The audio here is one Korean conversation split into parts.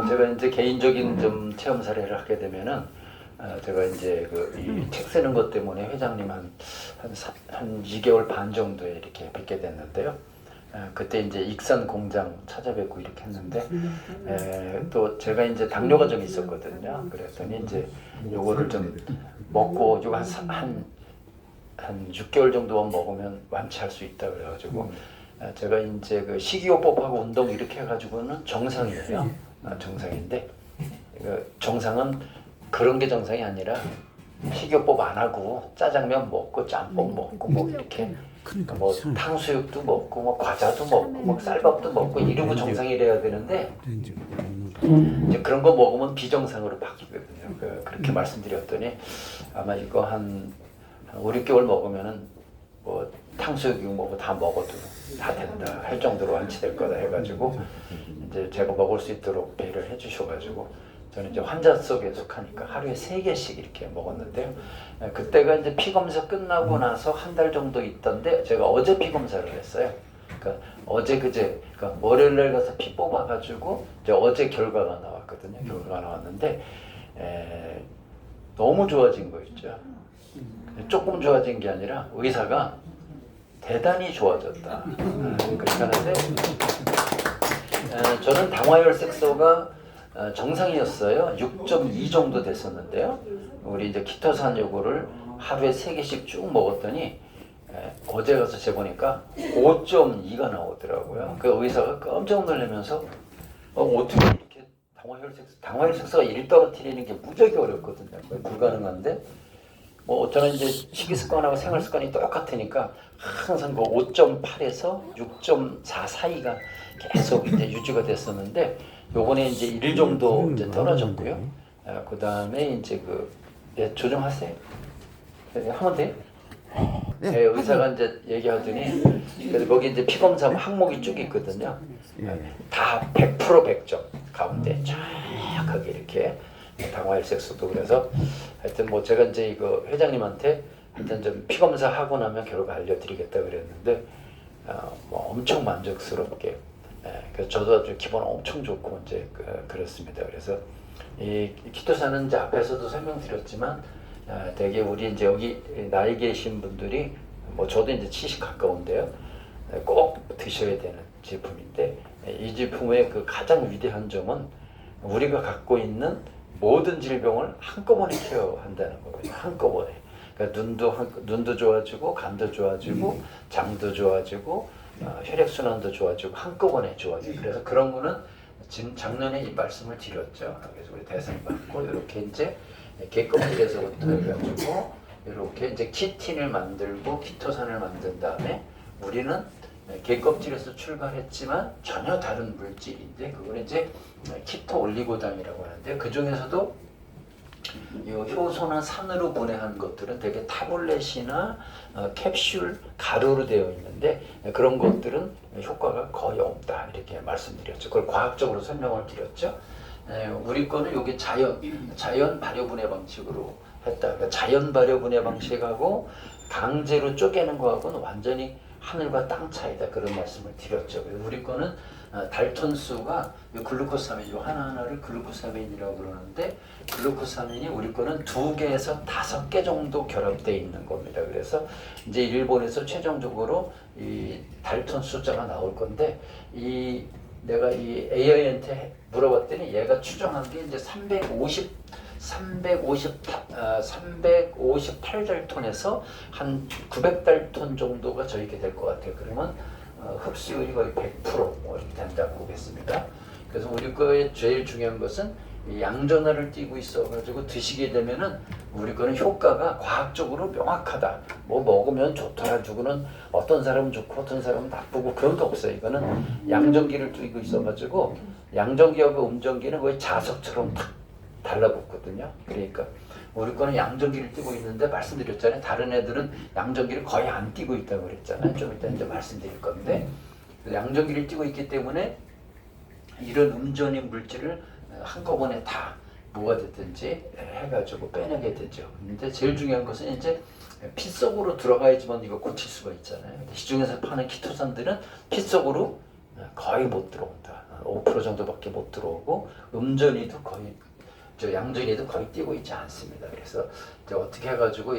제가 이제 개인적인 좀 체험 사례를 하게 되면은 제가 이제 이 책 쓰는 것 때문에 회장님 한 2개월 반 정도에 이렇게 뵙게 됐는데요. 그때 이제 익산 공장 찾아뵙고 이렇게 했는데 또 제가 이제 당뇨가 좀 있었거든요. 그랬더니 이제 요거를 좀 먹고 요거 한 6개월 정도만 먹으면 완치할 수 있다 그래가지고 제가 이제 그 식이요법하고 운동 이렇게 해가지고는 정상이에요. 정상인데 정상은 그런 게 정상이 아니라 식이요법 안 하고 짜장면 먹고 짬뽕 먹고 뭐 이렇게 뭐 탕수육도 먹고 뭐 과자도 먹고 뭐 쌀밥도 먹고 이러고 정상이래야 되는데 이제 그런 거 먹으면 비정상으로 바뀌거든요. 그렇게 말씀드렸더니 아마 이거 한 5, 6개월 먹으면은 뭐 탕수육 뭐 다 먹어도 다 된다 할 정도로 완치될 거다 해가지고 이제 제가 먹을 수 있도록 배려를 해주셔가지고 저는 이제 환자석에 속하니까 하루에 3개씩 이렇게 먹었는데요. 그때가 이제 피 검사 끝나고 나서 한 달 정도 있던데 제가 어제 피 검사를 했어요. 그러니까 어제 그제 그러니까 월요일날 가서 피 뽑아가지고 이제 어제 결과가 나왔거든요. 결과가 나왔는데 너무 좋아진 거 있죠. 조금 좋아진 게 아니라 의사가 대단히 좋아졌다. 그렇게 하는데 저는 당화혈색소가 정상이었어요. 6.2 정도 됐었는데요. 우리 이제 키토산 요거를 하루에 3개씩 쭉 먹었더니 어제 가서 재보니까 5.2가 나오더라고요. 그 의사가 깜짝 놀라면서 어떻게 이렇게 당화혈색소가 1 떨어뜨리는 게 무지하게 어렵거든요. 거의 불가능한데 뭐 저는 이제 식이습관하고 생활습관이 똑같으니까 항상 그 5.8에서 6.4 사이가 계속 이제 유지가 됐었는데 요번에 이제 1 정도 이제 떨어졌고요. 그 다음에 이제 조정하세요. 하면 돼요? 네, 의사가 이제 얘기하더니 그래서 거기 이제 피검사 항목이 쭉 있거든요. 다 100% 100점 가운데 쫙하게 이렇게 당화혈색소도 그래서 하여튼 뭐 제가 이제 이거 회장님한테 하여튼 좀 피검사 하고 나면 결과 알려드리겠다 그랬는데 뭐 엄청 만족스럽게 그래서 저도 아주 기분 엄청 좋고 이제 그렇습니다. 그래서 이 키토산은 이제 앞에서도 설명드렸지만 되게 우리 이제 여기 나이 계신 분들이 뭐 저도 이제 70 가까운데요. 꼭 드셔야 되는 제품인데 이 제품의 그 가장 위대한 점은 우리가 갖고 있는 모든 질병을 한꺼번에 케어한다는 거거든요. 한꺼번에. 그러니까 눈도 좋아지고 간도 좋아지고 장도 좋아지고 혈액순환도 좋아지고 한꺼번에 좋아지고 그래서 그런 거는 지금 작년에 이 말씀을 드렸죠. 그래서 우리 대상 받고 이렇게 이제 개껍질에서부터 해가지고 이렇게 이제 키틴을 만들고 키토산을 만든 다음에 우리는 개껍질에서 출발했지만 전혀 다른 물질인데 그거는 이제 키토 올리고당이라고 하는데 그 중에서도 이 효소나 산으로 분해한 것들은 되게 타블렛이나 캡슐, 가루로 되어 있는데 그런 것들은 효과가 거의 없다 이렇게 말씀드렸죠. 그걸 과학적으로 설명을 드렸죠. 우리 거는 여기 자연 발효 분해 방식으로 했다. 그러니까 자연 발효 분해 방식하고 강제로 쪼개는 거하고는 완전히 하늘과 땅 차이다 그런 말씀을 드렸죠. 그래서 우리 거는 달톤수가 글루코사민 하나하나를 글루코사민이라고 그러는데 글루코사민이 우리 거는 2개에서 5개 정도 결합되어 있는 겁니다. 그래서 이제 일본에서 최종적으로 이 달톤 숫자가 나올 건데 내가 이 AI한테 물어봤더니 얘가 추정한 게 이제 358달톤에서 한 900달톤 정도가 저희게 될 것 같아요. 그러면 흡수율이 거의 100%뭐 이렇게 된다고 보겠습니다. 그래서 우리 거에 제일 중요한 것은 이 양전하를 띠고 있어가지고 드시게 되면은 우리 거는 효과가 과학적으로 명확하다. 뭐 먹으면 좋더라. 누구는 어떤 사람은 좋고 어떤 사람은 나쁘고 그런 거 없어요. 이거는 양전기를 띠고 있어가지고 양전기하고 음전기는 거의 자석처럼 탁 달라붙거든요. 그러니까 우리 거는 양전기를 띠고 있는데 말씀드렸잖아요. 다른 애들은 양전기를 거의 안 띠고 있다고 그랬잖아요. 좀 이따 이제 말씀드릴 건데 양전기를 띠고 있기 때문에 이런 음전인 물질을 한꺼번에 다 뭐가 됐든지 해가지고 빼내게 되죠. 근데 제일 중요한 것은 이제 피 속으로 들어가야지만 이거 고칠 수가 있잖아요. 시중에서 파는 키토산들은 피 속으로 거의 못 들어온다. 5% 정도밖에 못 들어오고 음전이도 거의 양전이도 거의 뛰고 있지 않습니다. 그래서 이제 어떻게 해가지고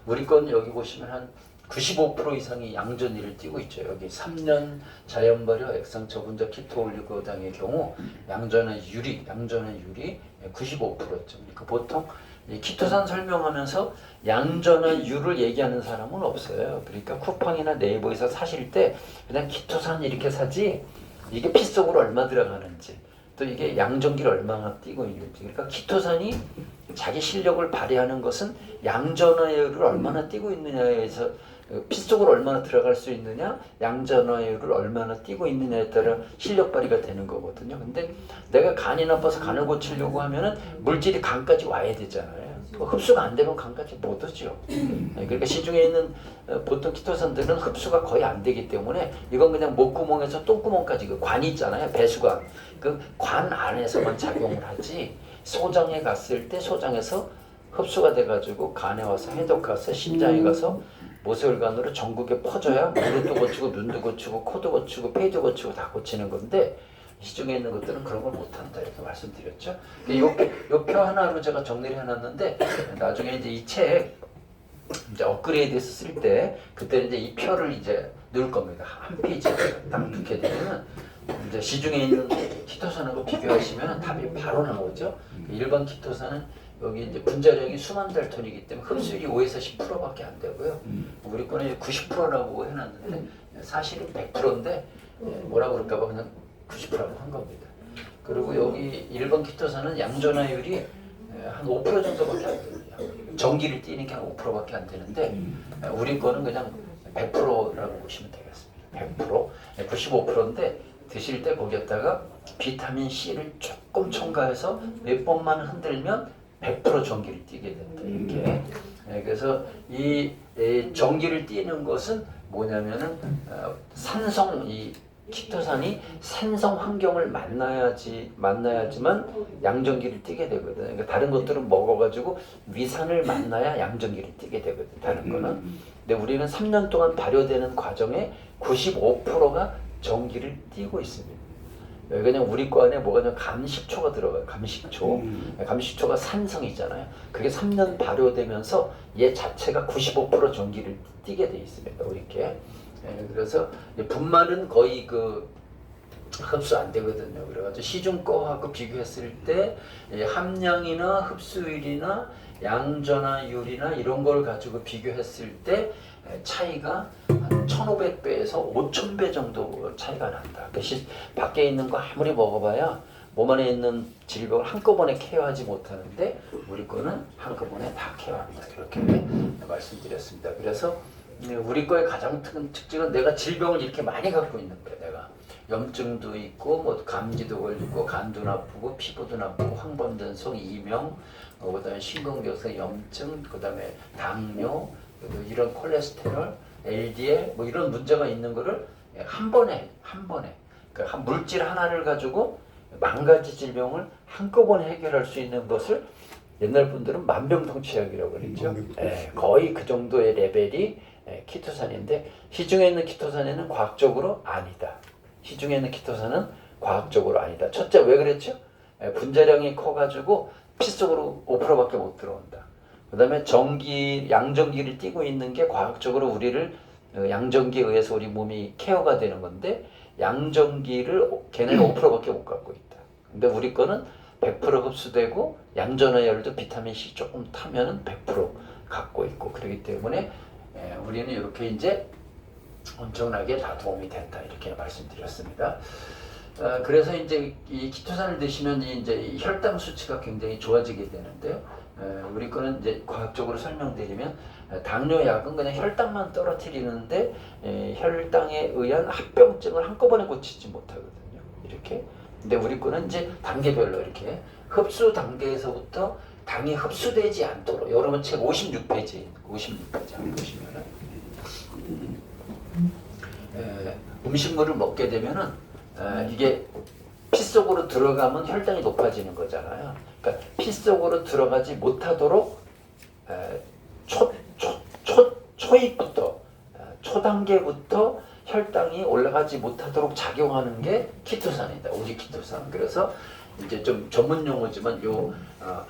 우리 건 여기 보시면 한 95% 이상이 양전이를 띄고 있죠. 여기 3년 자연 발효 액상 저분자 키토 올리고당의 경우 양전의 유리 95%죠. 그러니까 보통 이 키토산 설명하면서 양전의 유를 얘기하는 사람은 없어요. 그러니까 쿠팡이나 네이버에서 사실 때 그냥 키토산 이렇게 사지 이게 피 속으로 얼마 들어가는지 또 이게 양전기를 얼마나 띄고 있는지 그러니까 키토산이 자기 실력을 발휘하는 것은 양전하율을 얼마나 띄고 있느냐에서 피 속으로 얼마나 들어갈 수 있느냐 양전하율을 얼마나 띄고 있느냐에 따라 실력 발휘가 되는 거거든요. 근데 내가 간이 나빠서 간을 고치려고 하면은 물질이 간까지 와야 되잖아요. 흡수가 안 되면 간까지 못 오죠. 그러니까 시중에 있는 보통 키토산들은 흡수가 거의 안 되기 때문에 이건 그냥 목구멍에서 똥구멍까지 그 관이 있잖아요. 배수관 그 관 안에서만 작용을 하지 소장에 갔을 때 소장에서 흡수가 돼가지고 간에 와서 해독 가서 심장에 가서 모세혈관으로 전국에 퍼져야 무릎도 고치고 눈도 고치고 코도 고치고 폐도 고치고 다 고치는 건데 시중에 있는 것들은 그런 걸 못한다 이렇게 말씀드렸죠. 이 표 하나로 제가 정리를 해놨는데 나중에 이제 이 책 이제 업그레이드해서 쓸 때 그때 이제 이 표를 이제 넣을 겁니다. 한 페이지에 딱 넣게 되면 이제 시중에 있는 키토산하고 비교하시면 답이 바로 나오죠. 일반 키토산은 여기 이제 분자량이 수만 달톤이기 때문에 흡수율이 5에서 10%밖에 안 되고요. 우리 거는 90%라고 해놨는데 사실은 100%인데 뭐라 그럴까봐 그냥 90%라고 한 겁니다. 그리고 여기 일반 키토산은 양전하율이 한 5% 정도밖에 안 돼요. 전기를 띄는 게 한 5%밖에 안 되는데 우리 거는 그냥 100%라고 보시면 되겠습니다. 100%, 95%인데 드실 때 거기에다가 비타민 C를 조금 첨가해서 몇 번만 흔들면 100% 전기를 띄게 된다. 이렇게. 그래서 이 전기를 띄는 것은 뭐냐면은 산성 이 키토산이 산성 환경을 만나야지만 양전기를 띄게 되거든. 그러니까 다른 것들은 먹어가지고 위산을 만나야 양전기를 띄게 되거든. 다른 거는. 근데 우리는 3년 동안 발효되는 과정에 95%가 전기를 띄고 있습니다. 그냥 우리 거 안에 뭐가 감식초가 들어가요. 감식초가 산성이잖아요. 그게 3년 발효되면서 얘 자체가 95% 전기를 띄게 돼 있습니다. 우리께. 그래서 분말은 거의 흡수 안 되거든요. 그래가지고 시중 거하고 비교했을 때 함량이나 흡수율이나 양전하율이나 이런 걸 가지고 비교했을 때 차이가 한 1500배에서 5000배 정도 차이가 난다. 밖에 있는 거 아무리 먹어봐야 몸 안에 있는 질병을 한꺼번에 케어하지 못하는데 우리 거는 한꺼번에 다 케어한다. 이렇게 말씀드렸습니다. 그래서 우리 거의 가장 큰 특징은 내가 질병을 이렇게 많이 갖고 있는 거예요. 내가 염증도 있고 뭐 감기도 걸리고 간도 나쁘고 피부도 나쁘고 황반변성, 이명, 그다음에 심근경색 염증, 그다음에 당뇨, 이런 콜레스테롤, LDL 뭐 이런 문제가 있는 거를 한 번에 그러니까 물질 하나를 가지고 만 가지 질병을 한꺼번에 해결할 수 있는 것을 옛날 분들은 만병통치약이라고 그랬죠. 거의 그 정도의 레벨이 키토산인데 시중에 있는 키토산에는 과학적으로 아니다. 시중에 있는 키토산은 과학적으로 아니다. 첫째 왜 그랬죠? 분자량이 커가지고 피 속으로 5%밖에 못 들어온다. 그 다음에 양전기를 띄고 있는 게 과학적으로 우리를 양전기에 의해서 우리 몸이 케어가 되는 건데 양전기를 걔네는 5%밖에 못 갖고 있다. 근데 우리 거는 100% 흡수되고 양전하율도 비타민 C 조금 타면은 100% 갖고 있고 그렇기 때문에 우리는 이렇게 이제 엄청나게 다 도움이 된다 이렇게 말씀드렸습니다. 그래서 이제 이 키토산을 드시면 이제 혈당 수치가 굉장히 좋아지게 되는데요. 우리 거는 이제 과학적으로 설명드리면 당뇨약은 그냥 혈당만 떨어뜨리는데 혈당에 의한 합병증을 한꺼번에 고치지 못하거든요. 이렇게. 근데 우리 거는 이제 단계별로 이렇게 흡수 단계에서부터 당이 흡수되지 않도록 여러분 책 56페이지 한번 보시면은 음식물을 먹게 되면은 이게 피 속으로 들어가면 혈당이 높아지는 거잖아요. 그러니까 피 속으로 들어가지 못하도록 초입부터 초단계부터 혈당이 올라가지 못하도록 작용하는 게 키토산이다. 오직 키토산. 그래서 이제 좀 전문 용어지만 요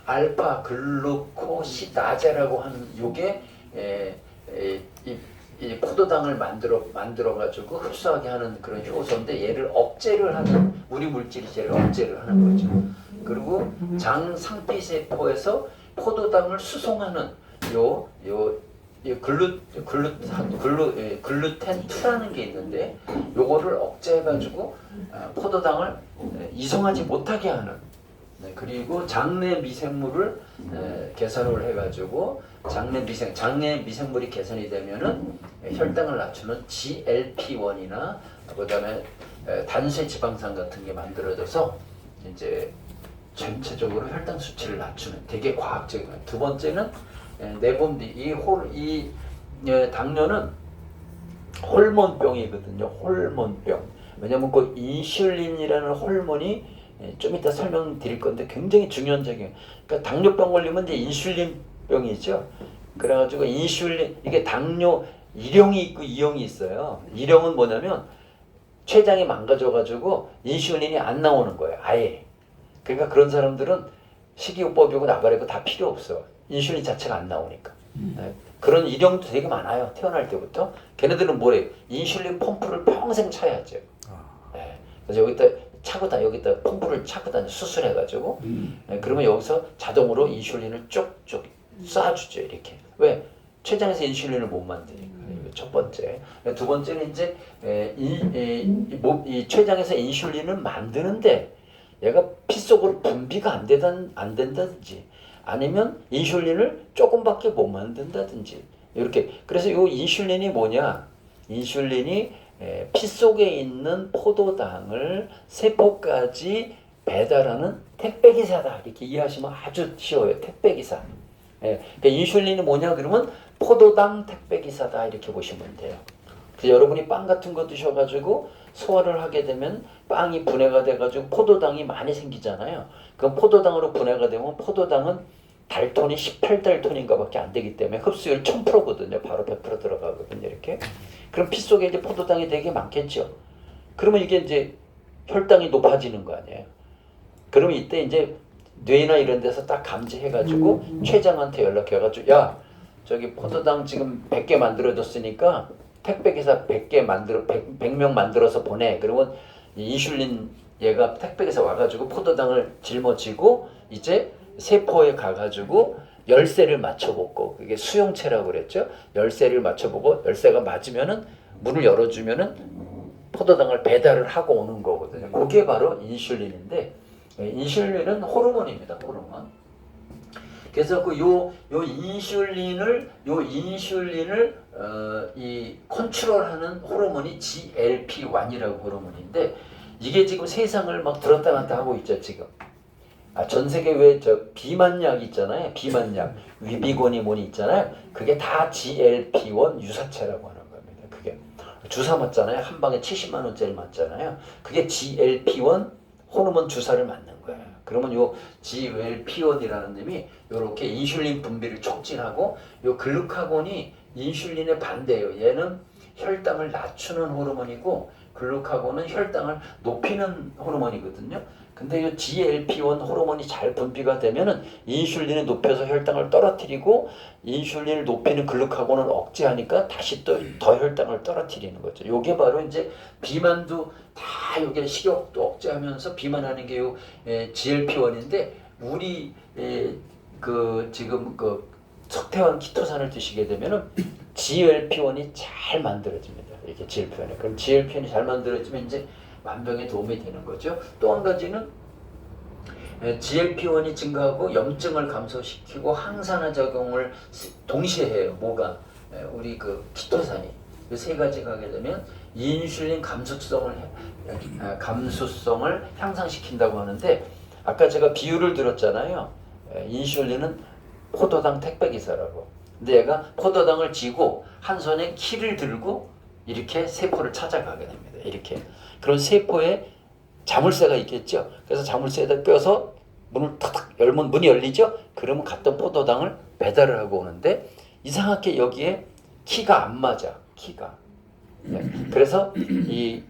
알파 글루코시다제라고 하는 요게 이 포도당을 만들어 가지고 흡수하게 하는 그런 효소인데 얘를 억제를 하는 우리 물질이 얘를 억제를 하는 거죠. 그리고 장 상피세포에서 포도당을 수송하는 글루텐2라는 게 있는데 요거를 억제해가지고 포도당을 이송하지 못하게 하는 그리고 장내 미생물을 개선을 해가지고 장내 미생물이 개선이 되면은 혈당을 낮추는 GLP-1이나 그다음에 단수 지방산 같은 게 만들어져서 이제 전체적으로 혈당 수치를 낮추는 되게 과학적인 거예요. 두 번째는 이 당뇨는 호르몬병이거든요. 호르몬병. 왜냐면 그 인슐린이라는 호르몬이 좀 이따 설명드릴 건데 굉장히 중요한 적이에요. 그러니까 당뇨병 걸리면 이제 인슐린병이죠. 그래가지고 인슐린 이게 당뇨 1형이 있고 2형이 있어요. 1형은 뭐냐면 췌장이 망가져가지고 인슐린이 안 나오는 거예요. 아예. 그러니까 그런 사람들은 식이요법이고 나발이고 다 필요 없어. 인슐린 자체가 안 나오니까. 그런 일형도 되게 많아요. 태어날 때부터. 걔네들은 뭐래요? 인슐린 펌프를 평생 차야죠. 그래서 여기다 펌프를 차고 다니 수술해가지고 그러면 여기서 자동으로 인슐린을 쪽쪽 쏴주죠. 이렇게. 왜? 췌장에서 인슐린을 못 만드니까. 이거 첫 번째. 두 번째는 이제 이 췌장에서 인슐린을 만드는데 얘가 피 속으로 분비가 안 된다든지 아니면 인슐린을 조금밖에 못 만든다든지 이렇게. 그래서 이 인슐린이 뭐냐? 인슐린이 피 속에 있는 포도당을 세포까지 배달하는 택배기사다. 이렇게 이해하시면 아주 쉬워요. 택배기사. 그러니까 인슐린이 뭐냐 그러면 포도당 택배기사다. 이렇게 보시면 돼요. 그래서 여러분이 빵 같은 거 드셔가지고 소화를 하게 되면 빵이 분해가 돼가지고 포도당이 많이 생기잖아요. 그럼 포도당으로 분해가 되면 포도당은 달톤이 18달톤인가 밖에 안 되기 때문에 흡수율 1000%거든요. 바로 100% 들어가거든요. 이렇게. 그럼 피 속에 이제 포도당이 되게 많겠죠. 그러면 이게 이제 혈당이 높아지는 거 아니에요. 그러면 이때 이제 뇌나 이런 데서 딱 감지해가지고 췌장한테 연락해가지고 야 저기 포도당 지금 100개 만들어줬으니까 택배기사 100명 만들어서 보내. 그러면 인슐린 얘가 택배기사 와가지고 포도당을 짊어지고 이제 세포에 가가지고 열쇠를 맞춰보고 그게 수용체라고 그랬죠. 열쇠를 맞춰보고 열쇠가 맞으면은 문을 열어주면은 포도당을 배달을 하고 오는 거거든요. 그게 바로 인슐린인데 인슐린은 호르몬입니다. 호르몬. 그래서 요 인슐린을 이 컨트롤하는 호르몬이 GLP-1이라고 호르몬인데 이게 지금 세상을 막 들었다 놨다 하고 있죠 지금. 전 세계 왜 저 비만약 있잖아요. 비만약 위비곤이 뭐니 있잖아요. 그게 다 GLP-1 유사체라고 하는 겁니다. 그게 주사 맞잖아요. 한 방에 70만 원짜리 맞잖아요. 그게 GLP-1 호르몬 주사를 맞는 거예요. 그러면 요 GLP-1이라는 놈이 요렇게 인슐린 분비를 촉진하고 요 글루카곤이 인슐린의 반대예요. 얘는 혈당을 낮추는 호르몬이고 글루카곤은 혈당을 높이는 호르몬이거든요. 근데 이 GLP-1 호르몬이 잘 분비가 되면은 인슐린을 높여서 혈당을 떨어뜨리고 인슐린을 높이는 글루카곤을 억제하니까 다시 또 더 혈당을 떨어뜨리는 거죠. 요게 바로 이제 비만도 다 요게 식욕도 억제하면서 비만하는 게 요 GLP-1인데 우리 지금 석태환 키토산을 드시게 되면은 GLP-1이 잘 만들어집니다. 이렇게 GLP-1이. 그럼 GLP-1이 잘 만들어지면 이제 만병에 도움이 되는 거죠. 또 한 가지는 GLP-1이 증가하고 염증을 감소시키고 항산화 작용을 동시에 해요. 뭐가? 우리 키토산이. 이 세 가지가 하게 되면 인슐린 감수성을 향상시킨다고 하는데 아까 제가 비유를 들었잖아요. 인슐린은 포도당 택배기사라고. 근데 얘가 포도당을 쥐고 한 손에 키를 들고 이렇게 세포를 찾아가게 됩니다. 이렇게. 그런 세포에 자물쇠가 있겠죠. 그래서 자물쇠에다 껴서 문을 탁탁 열면 문이 열리죠. 그러면 갔던 포도당을 배달을 하고 오는데 이상하게 여기에 키가 안 맞아. 키가. 그래서 이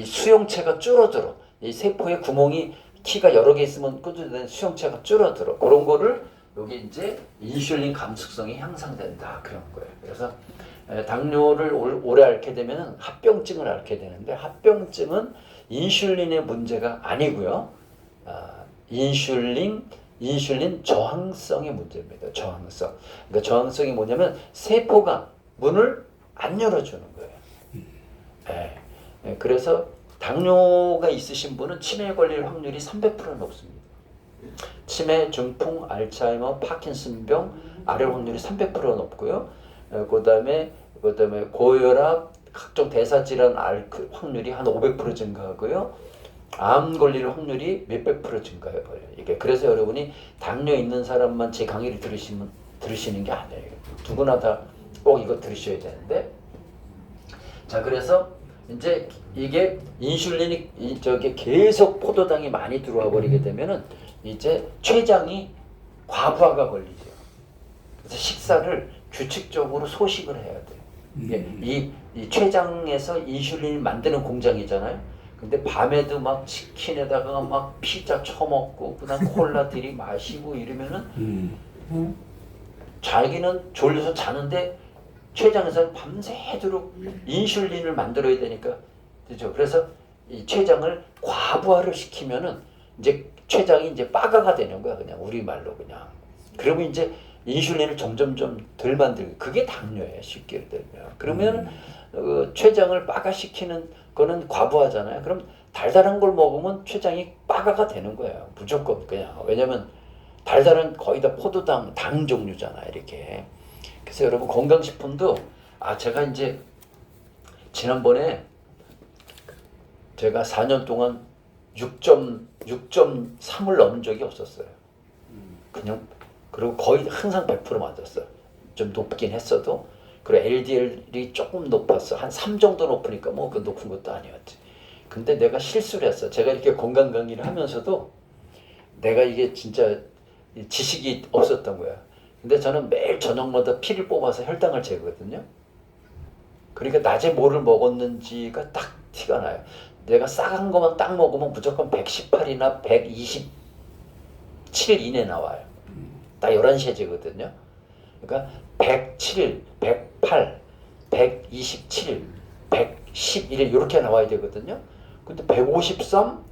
수용체가 줄어들어. 이 세포의 구멍이 키가 여러 개 있으면 꾸준히 수용체가 줄어들어. 그런 거를 여기 이제 인슐린 감수성이 향상된다 그런 거예요. 그래서 당뇨를 오래 앓게 되면 합병증을 앓게 되는데 합병증은 인슐린의 문제가 아니고요. 인슐린 저항성의 문제입니다. 저항성. 그러니까 저항성이 뭐냐면 세포가 문을 안 열어주는 거예요. 그래서 당뇨가 있으신 분은 치매에 걸릴 확률이 300%는 높습니다. 치매, 중풍, 알츠하이머, 파킨슨병 앓을 확률이 300% 높고요. 그다음에 고혈압, 각종 대사 질환 앓을 확률이 한 500% 증가하고요. 암 걸릴 확률이 몇백 프로 증가해 버려요. 이게 그래서 여러분이 당뇨 있는 사람만 제 강의를 들으시는 게 아니에요. 누구나 다 꼭 이거 들으셔야 되는데. 자, 그래서 이제 이게 인슐린이 저기 계속 포도당이 많이 들어와 버리게 되면은 이제 췌장이 과부하가 걸리죠. 그래서 식사를 규칙적으로 소식을 해야 돼요. 이 췌장에서 인슐린을 만드는 공장이잖아요. 근데 밤에도 막 치킨에다가 막 피자 처먹고 그다음 콜라 들이마시고 이러면은 자기는 졸려서 자는데 췌장에서는 밤새도록 인슐린을 만들어야 되니까 그렇죠. 그래서 이 췌장을 과부하를 시키면은 이제 췌장이 이제 빠가가 되는 거야. 그냥 우리말로 그냥. 그러면 이제 인슐린을 점점 덜 만들고 그게 당뇨예요. 쉽게 들면. 그러면 췌장을 빠가시키는 거는 과부하잖아요. 그럼 달달한 걸 먹으면 췌장이 빠가가 되는 거예요. 무조건 그냥. 왜냐면 달달한 거의 다 포도당 당 종류잖아요. 이렇게. 그래서 여러분 건강식품도 제가 이제 지난번에 제가 4년 동안 6.3을 넘은 적이 없었어요. 그냥 그리고 거의 항상 100% 맞았어요. 좀 높긴 했어도. 그리고 LDL이 조금 높았어. 한 3 정도 높으니까 뭐 그 높은 것도 아니었지. 근데 내가 실수를 했어. 제가 이렇게 건강 강의를 하면서도 내가 이게 진짜 지식이 없었던 거야. 근데 저는 매일 저녁마다 피를 뽑아서 혈당을 재거든요. 그러니까 낮에 뭐를 먹었는지가 딱 티가 나요. 내가 싸간 것만 딱 먹으면 무조건 118이나 127 이내 나와요. 딱 11시에 재거든요. 그러니까 107, 108, 127, 111 이렇게 나와야 되거든요. 근데 153,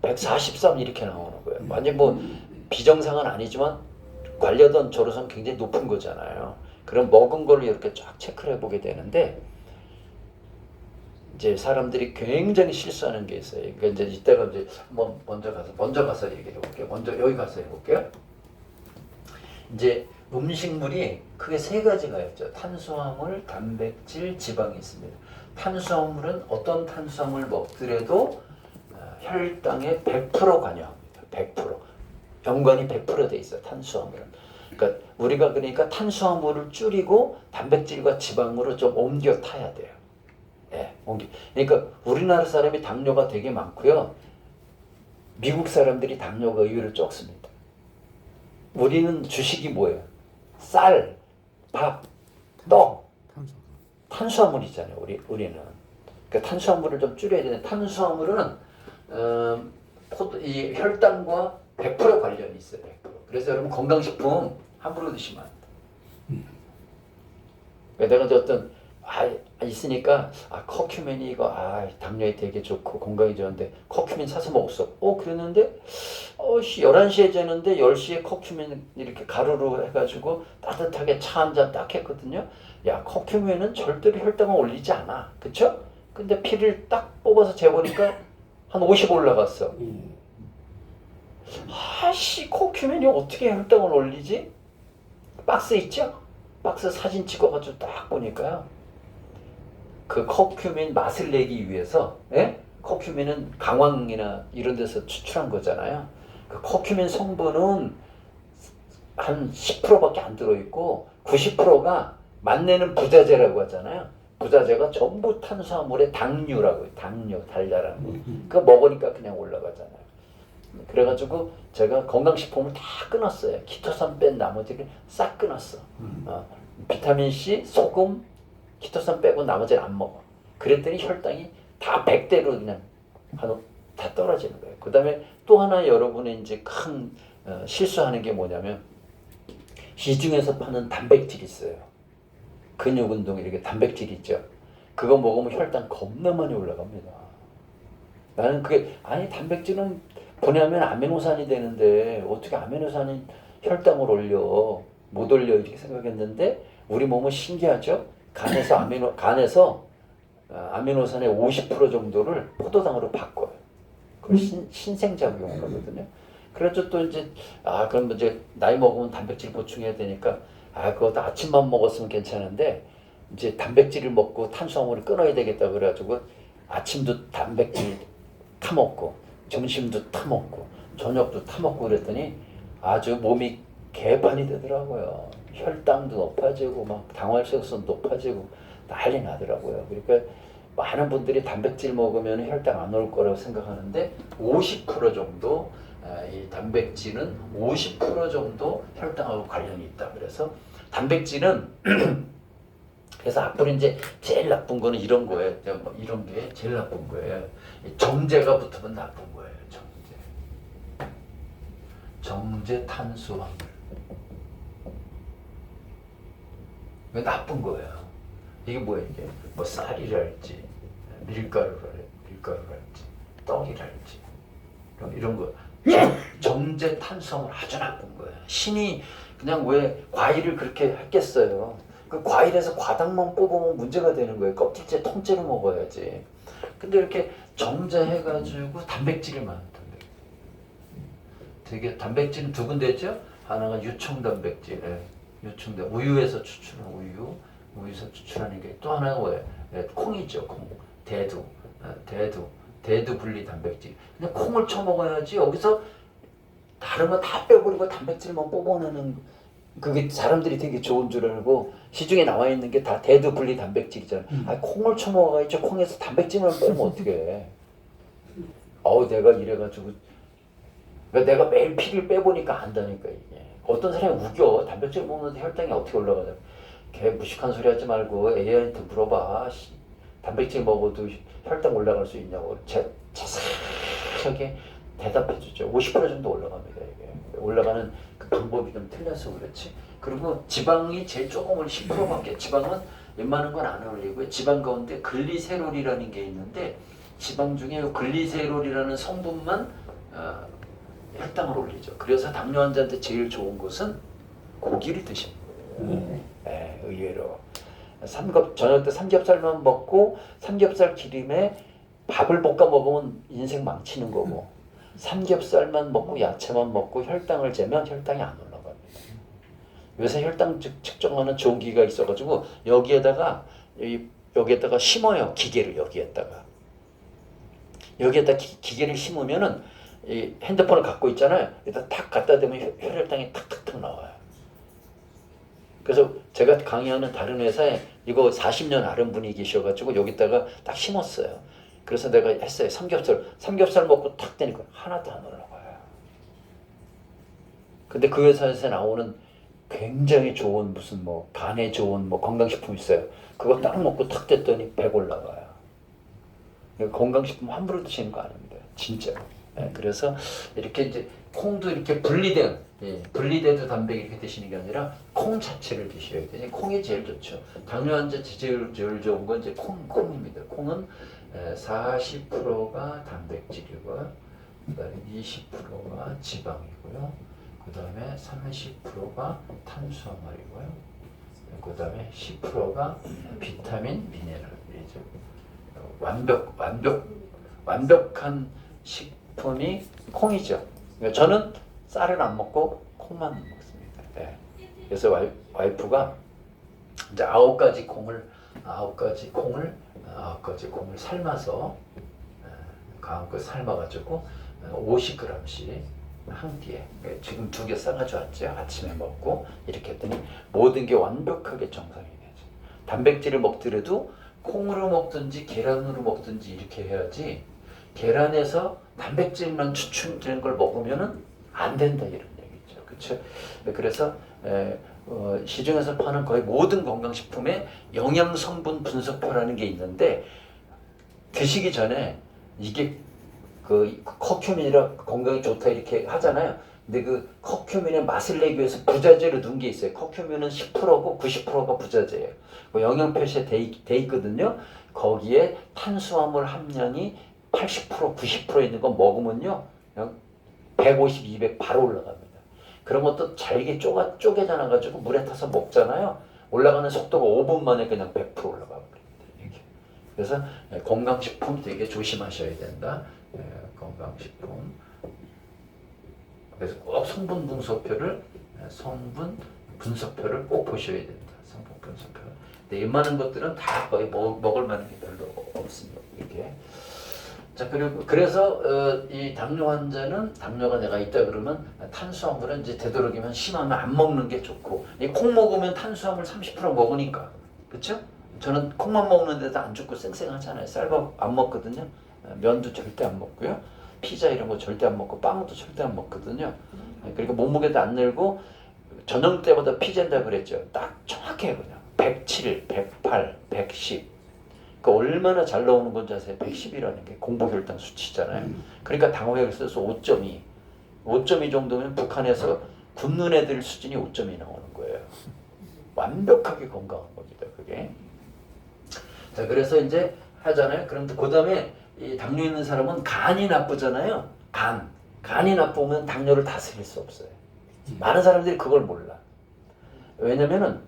143 이렇게 나오는 거예요. 완전 뭐 비정상은 아니지만 관련된 저로서는 굉장히 높은 거잖아요. 그럼 먹은 걸로 이렇게 쫙 체크를 해보게 되는데 이제 사람들이 굉장히 실수하는 게 있어요. 그러니까 이제 이때가 이제 한번 먼저 가서 얘기해 볼게요. 먼저 여기 가서 해볼게요. 이제 음식물이 크게 3가지가 있죠. 탄수화물, 단백질, 지방이 있습니다. 탄수화물은 어떤 탄수화물 먹더라도 혈당에 100% 관여합니다. 100%. 연관이 100% 돼 있어요. 탄수화물은. 그러니까 우리가 그러니까 탄수화물을 줄이고 단백질과 지방으로 좀 옮겨 타야 돼요. 그러니까 우리나라 사람이 당뇨가 되게 많고요. 미국 사람들이 당뇨가 의외로 적습니다. 우리는 주식이 뭐예요? 쌀, 밥, 떡, 탄수화물이잖아요. 우리는. 그러니까 탄수화물을 좀 줄여야 되는데 탄수화물은 이 혈당과 100% 관련이 있어요. 100%. 그래서 여러분 건강식품 함부로 드시면 안 돼. 내가 이제 어떤 있으니까 커큐멘이 이거 당뇨에 되게 좋고 건강에 좋은데 커큐멘 사서 먹었어. 그랬는데 11시에 재는데 10시에 커큐멘 이렇게 가루로 해가지고 따뜻하게 차 한 잔 딱 했거든요. 야, 커큐멘은 절대로 혈당을 올리지 않아. 그쵸? 근데 피를 딱 뽑아서 재보니까 한 50 올라갔어. 커큐멘이 어떻게 혈당을 올리지? 박스 있죠? 박스 사진 찍어가지고 딱 보니까요. 그 커큐민 맛을 내기 위해서, 커큐민은 강황이나 이런 데서 추출한 거잖아요. 그 커큐민 성분은 한 10%밖에 안 들어있고 90%가 맛내는 부자재라고 하잖아요. 부자재가 전부 탄수화물의 당류라고 해요. 당류, 달달한 거. 그거 먹으니까 그냥 올라가잖아요. 그래가지고 제가 건강식품을 다 끊었어요. 키토산 뺀 나머지를 싹 끊었어. 비타민C, 소금, 키토산 빼고 나머지는 안 먹어. 그랬더니 혈당이 다 100대로 그냥 다 떨어지는 거예요. 그 다음에 또 하나 여러분의 이제 큰 실수하는 게 뭐냐면 시중에서 파는 단백질 있어요. 근육 운동 이렇게 단백질 있죠. 그거 먹으면 혈당 겁나 많이 올라갑니다. 나는 그게 아니 단백질은 보내면 아미노산이 되는데 어떻게 아미노산이 혈당을 올려 못 올려 이렇게 생각했는데 우리 몸은 신기하죠. 간에서 아미노산의 50% 정도를 포도당으로 바꿔요. 그걸 신생작용이거든요. 그래서 또 이제 그럼 이제 나이 먹으면 단백질 보충해야 되니까 그것도 아침만 먹었으면 괜찮은데 이제 단백질을 먹고 탄수화물을 끊어야 되겠다 그래가지고 아침도 단백질 타먹고 점심도 타먹고 저녁도 타먹고 그랬더니 아주 몸이 개판이 되더라고요. 혈당도 높아지고 막 당화혈색소 높아지고 난리 나더라고요. 그러니까 많은 분들이 단백질 먹으면 혈당 안 올 거라고 생각하는데 50% 정도 이 단백질은 50% 정도 혈당하고 관련이 있다. 그래서 단백질은 그래서 앞으로 이제 제일 나쁜 거는 이런 거예요. 이런 게 제일 나쁜 거예요. 정제가 붙으면 나쁜 거예요. 정제 탄수화물. 이거 나쁜 거예요. 이게 뭐야 이게? 뭐 쌀이랄지 밀가루랄지 떡이랄지 이런 거. 정제 탄수화물 아주 나쁜 거예요. 신이 그냥 왜 과일을 그렇게 했겠어요. 그 과일에서 과당만 뽑으면 문제가 되는 거예요. 껍질째 통째로 먹어야지. 근데 이렇게 정제해가지고 단백질이 많은 단백질. 되게 단백질은 두 군데죠. 하나가 유청 단백질, 유청단 우유에서 추출한 우유에서 추출하는 게 또 하나가 뭐예요? 콩이죠. 콩, 대두 분리 단백질. 근데 콩을 쳐먹어야지 여기서 다른 거 다 빼버리고 단백질만 뽑아내는 그게 사람들이 되게 좋은 줄 알고 시중에 나와 있는 게 다 대두 분리 단백질이잖아요. 콩을 쳐먹어야지 콩에서 단백질만 빼면 어떡해. 내가 이래가지고 내가 매일 피를 빼보니까 안다니까 이게. 어떤 사람이 우겨. 단백질 먹는데 혈당이 어떻게 올라가냐. 걔 무식한 소리 하지 말고 AI한테 물어봐. 단백질 먹어도 혈당 올라갈 수 있냐고 자세하게 대답해 주죠. 50% 정도 올라갑니다. 이게 올라가는 그 방법이 좀 틀려서 그렇지. 그리고 지방이 제일 조금은 10%밖에. 지방은 웬만한 건 안 올리고요. 지방 가운데 글리세롤이라는 게 있는데 지방 중에 글리세롤이라는 성분만 혈당을 올리죠. 그래서 당뇨 환자한테 제일 좋은 것은 고기를 드시는 거예요. 의외로. 저녁 때 삼겹살만 먹고 삼겹살 기름에 밥을 볶아 먹으면 인생 망치는 거고 삼겹살만 먹고 야채만 먹고 혈당을 재면 혈당이 안 올라갑니다. 요새 혈당 측정하는 좋은 기기가 있어가지고 여기에다가 심어요. 기계를 여기에다가 기계를 심으면은 이 핸드폰을 갖고 있잖아요. 여기다 탁 갖다 대면 혈혈당이 탁탁탁 나와요. 그래서 제가 강의하는 다른 회사에 이거 40년 아는 분이 계셔가지고 여기다가 딱 심었어요. 그래서 내가 했어요. 삼겹살 먹고 탁 대니까 하나도 안 올라가요. 근데 그 회사에서 나오는 굉장히 좋은 무슨 뭐 간에 좋은 뭐 건강식품 있어요. 그거 딱 먹고 탁 댔더니 100 올라가요. 건강식품 함부로 드시는 거 아닙니다. 진짜로. 그래서 이렇게 이제 콩도 이렇게 분리돼도 단백 이렇게 드시는 게 아니라 콩 자체를 드셔야 돼요. 콩이 제일 좋죠. 당뇨 환자 제일 좋은 건 이제 콩입니다. 콩은 40%가 단백질이고요. 그다음에 20%가 지방이고요. 그다음에 30%가 탄수화물이고요. 그다음에 10%가 비타민, 미네랄이죠. 완벽한 식품이 콩이죠. 그러니까 저는 쌀을 안 먹고 콩만 먹습니다. 그래서 와이프가 이제 9가지 콩을 삶아서 강한껏 삶아가지고 50g씩 한 끼에 지금 2개 싸가지고 왔죠. 아침에 먹고 이렇게 했더니 모든 게 완벽하게 정상이 되죠. 단백질을 먹더라도 콩으로 먹든지 계란으로 먹든지 이렇게 해야지 계란에서 단백질만 추출되는 걸 먹으면은 안 된다 이런 얘기죠. 그렇죠? 그래서 시중에서 파는 거의 모든 건강식품에 영양성분 분석표라는 게 있는데 드시기 전에 이게 그 커큐민이라 건강에 좋다 이렇게 하잖아요. 근데 그 커큐민의 맛을 내기 위해서 부자재로 넣은 게 있어요. 커큐민은 10%고 90%가 부자재예요. 그 영양 표시에 돼 있거든요. 거기에 탄수화물 함량이 80% 90% 있는 거 먹으면요, 그냥 150, 200 바로 올라갑니다. 그런 것도 잘게 쪼개져 놔가지고 물에 타서 먹잖아요. 올라가는 속도가 5분 만에 그냥 100% 올라가 버립니다. 그래서 건강식품 되게 조심하셔야 된다. 건강식품. 그래서 꼭 성분 분석표를 꼭 보셔야 된다. 성분 분석표. 근데 웬만한 것들은 다 거의 먹을 만한 게 별로 없습니다. 이게. 자, 그래서 이 당뇨 환자는 당뇨가 내가 있다 그러면 탄수화물은 이제 되도록이면 심하면 안 먹는 게 좋고, 이 콩 먹으면 탄수화물 30% 먹으니까, 그렇죠? 저는 콩만 먹는데도 안 죽고 쌩쌩하잖아요. 쌀밥 안 먹거든요. 면도 절대 안 먹고요. 피자 이런 거 절대 안 먹고 빵도 절대 안 먹거든요. 그러니까 몸무게도 안 늘고 전염 때보다 피젠다 그랬죠. 딱 정확해요. 그냥 107, 108, 110. 그 얼마나 잘 나오는 건지 아세요? 110이라는 게 공복혈당 수치잖아요. 그러니까 당뇨혈에서 5.2. 5.2 정도면 북한에서 굶는 애들 수준이 5.2 나오는 거예요. 완벽하게 건강한 겁니다. 그게. 자, 그래서 이제 하잖아요. 그럼 그 다음에 이 당뇨 있는 사람은 간이 나쁘잖아요. 간이 나쁘면 당뇨를 다스릴 수 없어요. 많은 사람들이 그걸 몰라. 왜냐면은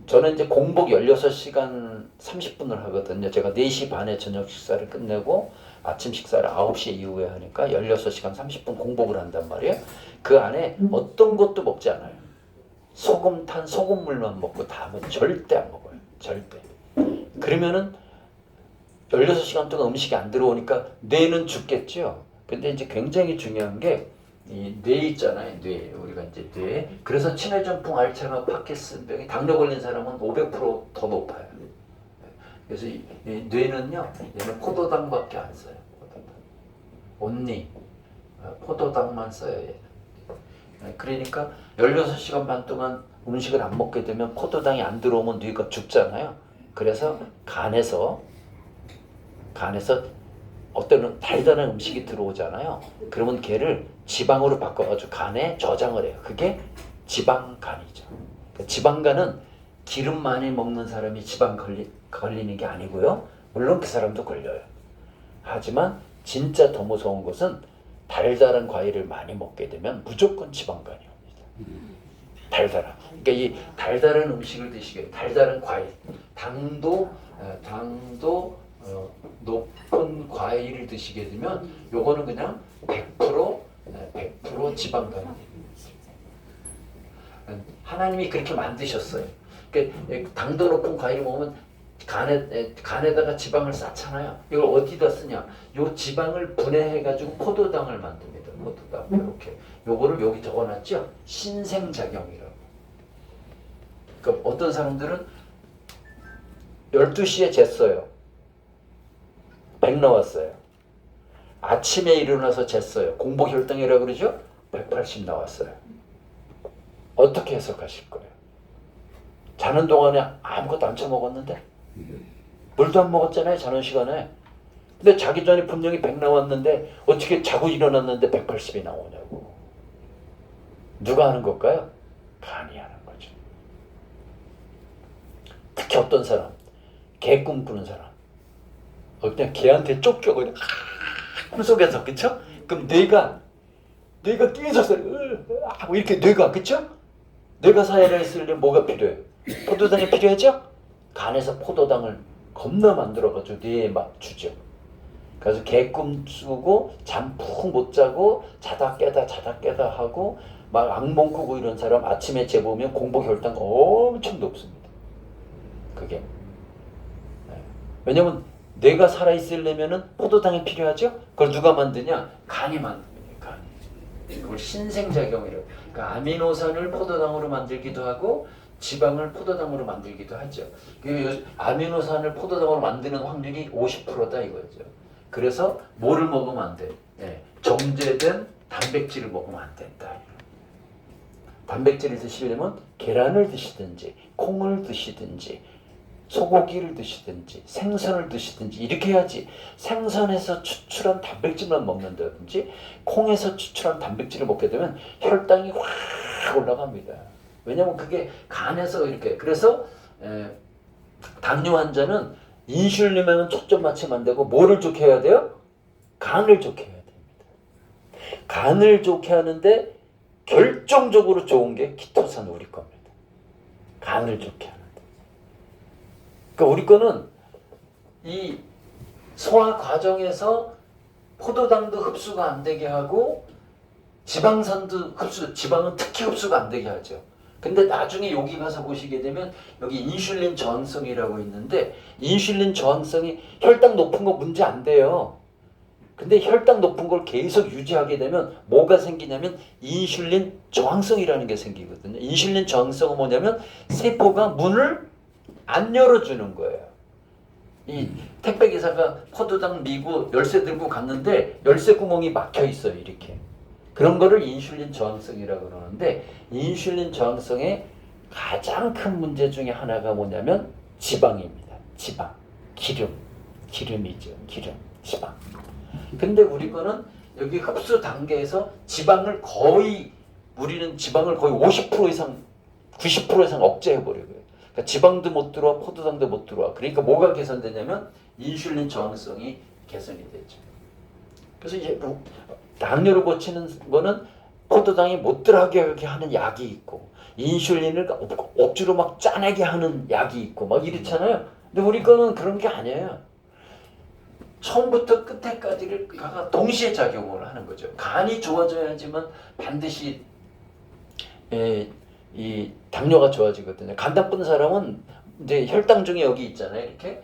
저는 이제 공복 16시간 30분을 하거든요. 제가 4시 반에 저녁 식사를 끝내고 아침 식사를 9시 이후에 하니까 16시간 30분 공복을 한단 말이에요. 그 안에 어떤 것도 먹지 않아요. 소금 탄 소금물만 먹고 다음은 절대 안 먹어요. 절대. 그러면은 16시간 동안 음식이 안 들어오니까 뇌는 죽겠죠. 근데 이제 굉장히 중요한 게 이 뇌 있잖아요. 뇌. 우리가 이제 뇌. 그래서 치매전풍, 알츠하이머, 파킨슨병이 당뇨 걸린 사람은 500%더 높아요. 그래서 이 뇌는요, 얘는 포도당밖에 안 써요. 온리 포도당만 써요. 얘는. 그러니까 16시간 반 동안 음식을 안 먹게 되면 포도당이 안 들어오면 뇌가 죽잖아요. 그래서 간에서 어떤 달달한 음식이 들어오잖아요. 그러면 걔를 지방으로 바꿔가지고 간에 저장을 해요. 그게 지방간이죠. 그러니까 지방간은 기름 많이 먹는 사람이 지방 걸리는 게 아니고요. 물론 그 사람도 걸려요. 하지만 진짜 더 무서운 것은 달달한 과일을 많이 먹게 되면 무조건 지방간이 옵니다. 달달한. 그러니까 이 달달한 음식을 드시게, 달달한 과일, 당도 높은 과일을 드시게 되면 요거는 그냥 100% 지방간이 하나님이 그렇게 만드셨어요. 그러니까 당도 높은 과일을 먹으면 간에다가 지방을 쌓잖아요. 이걸 어디다 쓰냐? 요 지방을 분해해가지고 포도당을 만듭니다. 포도당 이렇게. 요거를 여기 적어놨죠. 신생작용이라고. 그러니까 어떤 사람들은 12시에 쟀어요. 100 나왔어요. 아침에 일어나서 쟀어요. 공복혈당이라고 그러죠? 180 나왔어요. 어떻게 해석하실 거예요? 자는 동안에 아무것도 안 처먹었는데? 물도 안 먹었잖아요, 자는 시간에. 근데 자기 전에 분명히 100 나왔는데 어떻게 자고 일어났는데 180이 나오냐고. 누가 하는 걸까요? 간이 하는 거죠. 특히 어떤 사람, 개 꿈꾸는 사람. 그냥 개한테 쫓겨 그냥 꿈속에서, 그쵸? 그럼 뇌가 깨져서 이렇게 뇌가, 그쵸? 뇌가 살아있으려면 뭐가 필요해요? 포도당이 필요하죠? 간에서 포도당을 겁나 만들어가지고 뇌에 막 주죠. 그래서 개꿈 꾸고 잠 푹 못 자고 자다 깨다 하고 막 악몽 꾸고 이런 사람 아침에 재보면 공복혈당 엄청 높습니다. 그게. 왜냐면 뇌가 살아있으려면은 포도당이 필요하죠? 그걸 누가 만드냐? 간이 만듭니다. 간이. 그걸 신생작용이라고. 그러니까 아미노산을 포도당으로 만들기도 하고 지방을 포도당으로 만들기도 하죠. 아미노산을 포도당으로 만드는 확률이 50%다 이거죠. 그래서 뭐를 먹으면 안 돼? 정제된 단백질을 먹으면 안 된다. 단백질을 드시려면 계란을 드시든지 콩을 드시든지 소고기를 드시든지 생선을 드시든지 이렇게 해야지. 생선에서 추출한 단백질만 먹는다든지 콩에서 추출한 단백질을 먹게 되면 혈당이 확 올라갑니다. 왜냐하면 그게 간에서 이렇게. 그래서 당뇨 환자는 인슐린에만 초점 맞추면 안 되고 뭐를 좋게 해야 돼요? 간을 좋게 해야 됩니다. 간을 좋게 하는데 결정적으로 좋은 게 키토산 우리 겁니다. 간을 좋게 하는데. 그러니까 우리 거는 이 소화 과정에서 포도당도 흡수가 안 되게 하고 지방산도 지방은 특히 흡수가 안 되게 하죠. 근데 나중에 여기 가서 보시게 되면 여기 인슐린 저항성이라고 있는데 인슐린 저항성이 혈당 높은 거 문제 안 돼요. 근데 혈당 높은 걸 계속 유지하게 되면 뭐가 생기냐면 인슐린 저항성이라는 게 생기거든요. 인슐린 저항성은 뭐냐면 세포가 문을 안 열어주는 거예요. 이 택배기사가 포도당 미고 열쇠 들고 갔는데 열쇠 구멍이 막혀 있어요. 이렇게. 그런 거를 인슐린 저항성이라고 그러는데 인슐린 저항성의 가장 큰 문제 중에 하나가 뭐냐면 지방입니다. 지방. 기름이죠. 지방. 근데 우리 거는 여기 흡수 단계에서 우리는 지방을 거의 50% 이상, 90% 이상 억제해버려요. 그러니까 지방도 못 들어와, 포도당도 못 들어와. 그러니까 뭐가 개선되냐면 인슐린 저항성이 개선이 되죠. 그래서 이제 당뇨를 고치는 거는 포도당이 못 들어가게 하는 약이 있고 인슐린을 억지로 막 짜내게 하는 약이 있고 막 이렇잖아요. 근데 우리 거는 그런 게 아니에요. 처음부터 끝에까지를 동시에 작용을 하는 거죠. 간이 좋아져야지만 반드시 이 당뇨가 좋아지거든요. 간 나쁜 사람은 이제 혈당 중에 여기 있잖아요. 이렇게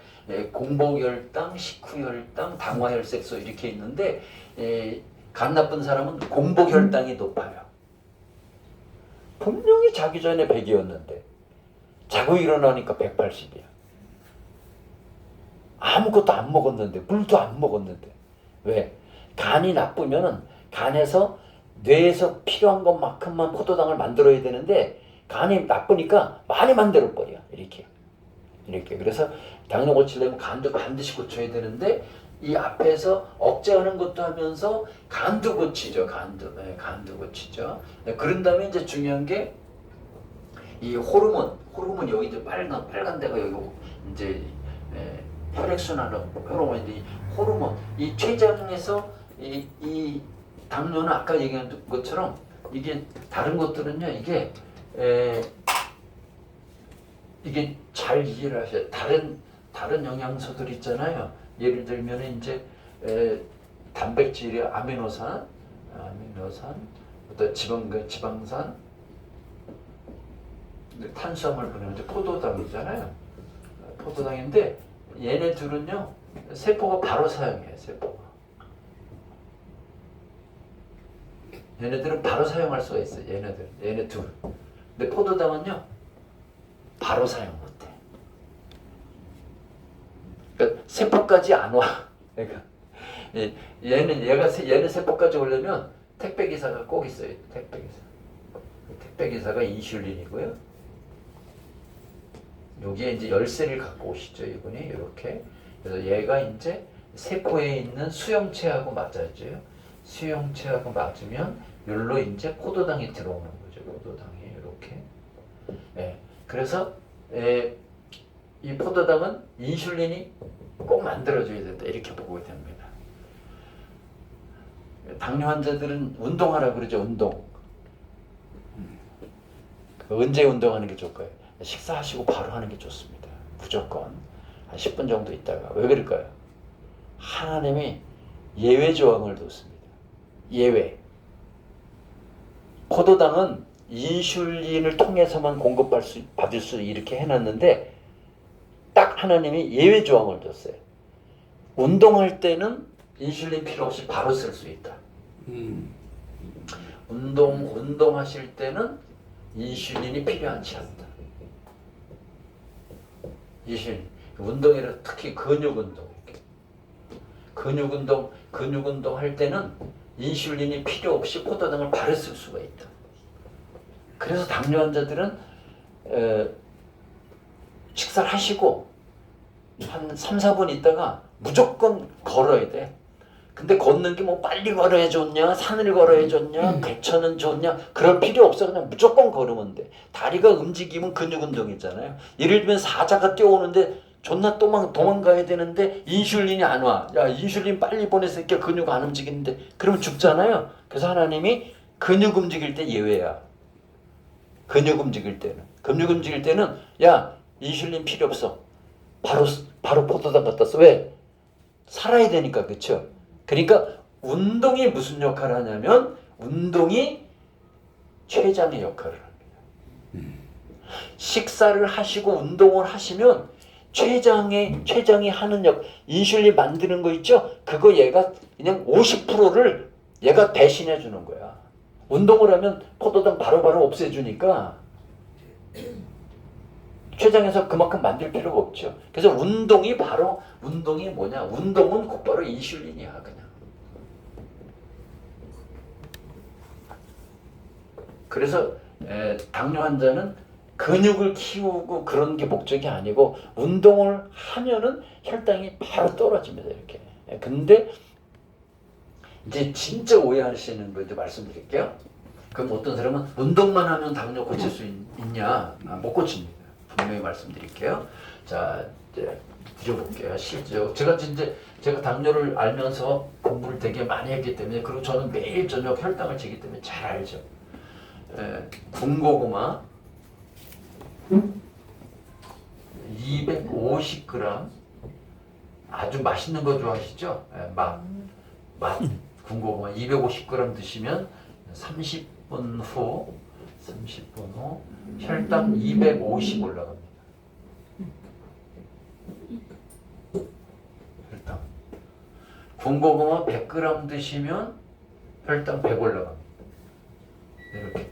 공복혈당, 식후혈당, 당화혈색소 이렇게 있는데 간 나쁜 사람은 공복혈당이 높아요. 분명히 자기 전에 100이었는데 자고 일어나니까 180이야. 아무것도 안 먹었는데, 물도 안 먹었는데. 왜? 간이 나쁘면은 간에서 뇌에서 필요한 것만큼만 포도당을 만들어야 되는데 간이 나쁘니까 많이 만들어버려. 이렇게. 그래서 당뇨 고치려면 간도 반드시 고쳐야 되는데 이 앞에서 억제하는 것도 하면서 간도 고치죠. 간도 고치죠. 그런 다음에 이제 중요한 게 이 호르몬 여기 이제 빨간 데가 여기 이제 혈액순환 호르몬인데 호르몬 이 췌장에서 이 당뇨는 아까 얘기한 것처럼 이게 다른 것들은요 이게 잘 이해를 하셔야 다른 영양소들 있잖아요. 예를 들면 이제 단백질이 아미노산, 또 지방산, 탄수화물 보내면 이제 포도당이잖아요. 포도당인데 얘네들은요 세포가 바로 사용해요. 얘네들은 바로 사용할 수가 있어요. 얘네 둘. 근데 포도당은요 바로 사용 못해. 그러니까 세포까지 안 와. 그러니까 얘네 세포까지 오려면 택배 기사가 꼭 있어요. 택배 기사가 인슐린이고요. 여기에 이제 열쇠를 갖고 오시죠. 이분이 이렇게. 그래서 얘가 이제 세포에 있는 수용체하고 맞아줘요. 수용체하고 맞으면 여기로 이제 포도당이 들어오는 거죠. 포도당이 이렇게. 그래서 이 포도당은 인슐린이 꼭 만들어줘야 된다. 이렇게 보고 됩니다. 당뇨 환자들은 운동하라 그러죠. 운동. 언제 운동하는 게 좋을까요? 식사하시고 바로 하는 게 좋습니다. 무조건 한 10분 정도 있다가. 왜 그럴까요? 하나님이 예외 조항을 뒀습니다. 예외. 포도당은 인슐린을 통해서만 받을 수 이렇게 해놨는데 딱 하나님이 예외 조항을 뒀어요. 운동할 때는 인슐린 필요 없이 바로 쓸 수 있다. 운동하실 때는 인슐린이 필요하지 않다. 운동이라 특히 근육운동 할 때는 인슐린이 필요 없이 포도당을 바로 쓸 수가 있다. 그래서 당뇨 환자들은 식사를 하시고 한 3, 4분 있다가 무조건 걸어야 돼. 근데 걷는 게 뭐 빨리 걸어야 좋냐, 산을 걸어야 좋냐, 개천은 좋냐, 그럴 필요 없어. 그냥 무조건 걸으면 돼. 다리가 움직이면 근육 운동이잖아요. 예를 들면 사자가 뛰어오는데 존나 도망가야 되는데 인슐린이 안 와. 야, 인슐린 빨리 보내서 이렇게 근육 안 움직이는데 그러면 죽잖아요. 그래서 하나님이 근육 움직일 때 예외야. 근육 움직일 때는 야, 인슐린 필요 없어. 바로 포도당 갖다 써. 왜? 살아야 되니까. 그렇죠? 그러니까 운동이 무슨 역할을 하냐면 운동이 췌장의 역할을 합니다. 식사를 하시고 운동을 하시면 췌장이 하는 인슐린 만드는 거 있죠? 그거 얘가 그냥 50%를 얘가 대신해 주는 거야. 운동을 하면 포도당 바로바로 없애주니까 췌장에서 그만큼 만들 필요가 없죠. 그래서 운동이 뭐냐? 운동은 곧바로 인슐린이야, 그냥. 그래서 당뇨 환자는 근육을 키우고 그런 게 목적이 아니고 운동을 하면은 혈당이 바로 떨어집니다, 이렇게. 근데 이제 진짜 오해하시는 분들 말씀드릴게요. 그럼 어떤 사람은 운동만 하면 당뇨 고칠 수 있냐? 못 고칩니다. 분명히 말씀드릴게요. 자, 이제 드려볼게요. 실제로 제가 당뇨를 알면서 공부를 되게 많이 했기 때문에, 그리고 저는 매일 저녁 혈당을 재기 때문에 잘 알죠. 군고구마 250g, 아주 맛있는 거 좋아하시죠? 맛 군고구마 250g 드시면 30분 후 혈당 250 올라갑니다. 혈당. 군고구마 100g 드시면 혈당 100 올라갑니다. 이렇게.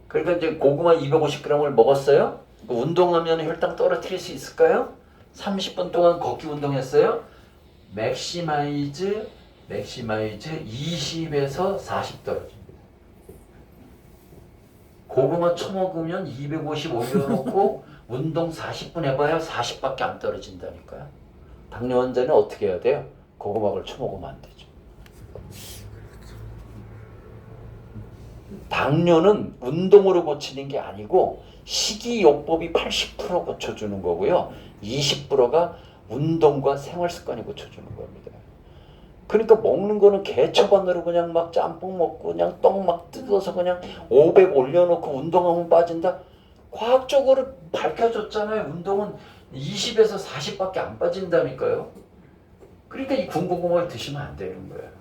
그러니까 이제 고구마 250g을 먹었어요. 운동하면 혈당 떨어뜨릴 수 있을까요? 30분 동안 걷기 운동했어요. 맥시마이즈 20에서 40 떨어집니다. 고구마 처먹으면 250 올려놓고 운동 40분 해봐야 40밖에 안 떨어진다니까요. 당뇨 환자는 어떻게 해야 돼요? 고구마를 처먹으면 안 되죠. 당뇨는 운동으로 고치는 게 아니고 식이요법이 80% 고쳐주는 거고요. 20%가 운동과 생활습관이 고쳐주는 겁니다. 그러니까 먹는 거는 개처반으로 그냥 막 짬뽕 먹고 그냥 떡 막 뜯어서 그냥 500 올려놓고 운동하면 빠진다? 과학적으로 밝혀졌잖아요. 운동은 20에서 40밖에 안 빠진다니까요. 그러니까 이 군고구마를 드시면 안 되는 거예요.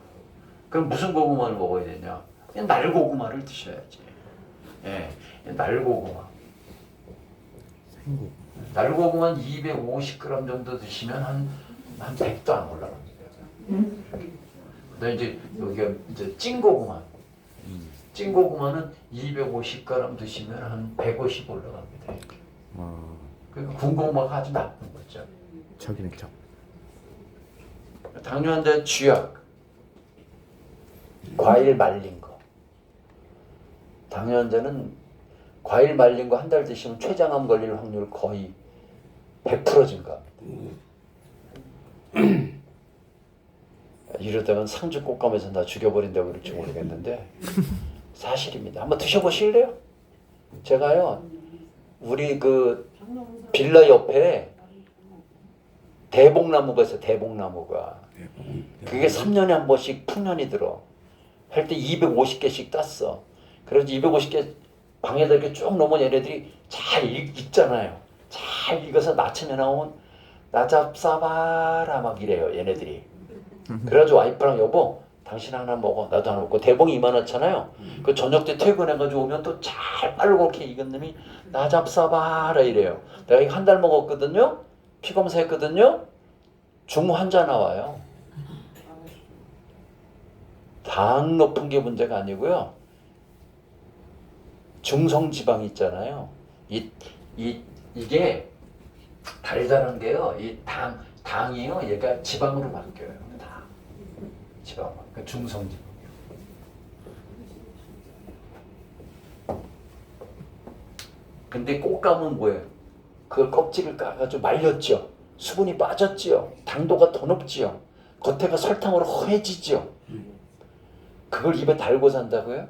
그럼 무슨 고구마를 먹어야 되냐? 그냥 날고구마를 드셔야지. 예, 날고구마. 날고구마는 250g 정도 드시면 한 100도 안 올라갑니다. 그다음에 이제 여기가 이제 찐고구마. 찐고구마는 250g 드시면 한 150 올라갑니다. 이렇게. 그러니까 군고구마가 아주 나쁜 거죠. 저기는 저. 당뇨 환자 쥐약. 과일 말린 거. 당뇨 환자는 과일 말린 거 한 달 드시면 췌장암 걸릴 확률 거의 100% 증가합니다. 이러다간 상주 꽃감에서 나 죽여버린다고 그럴지 모르겠는데 사실입니다. 한번 드셔보실래요? 제가요, 우리 그 빌라 옆에 대복나무가 있어요. 대복나무가. 그게 3년에 한 번씩 풍년이 들어. 할 때 250개씩 땄어. 그래서 250개 방에다 이렇게 쭉 놓으면 얘네들이 잘 익잖아요. 잘 익어서 나침에 나오면 나 잡사봐라 막 이래요, 얘네들이. 그래가지고 와이프랑 여보, 당신 하나 먹어, 나도 하나 먹고. 대봉이 이만하잖아요. 그 저녁 때 퇴근해가지고 오면 또 잘 빨갛게 익은 놈이 나 잡사봐라 이래요. 내가 이거 한 달 먹었거든요. 피검사했거든요. 중환자 나와요. 당 높은 게 문제가 아니고요. 중성지방 있잖아요. 이게 달달한 게요. 이 당이요. 얘가 지방으로 바뀌어요. 지방. 그 중성지방. 근데 꽃감은 뭐예요? 그걸 껍질을 까가지고 말렸죠. 수분이 빠졌지요. 당도가 더 높지요. 겉에가 설탕으로 허해지지요. 그걸 입에 달고 산다고요?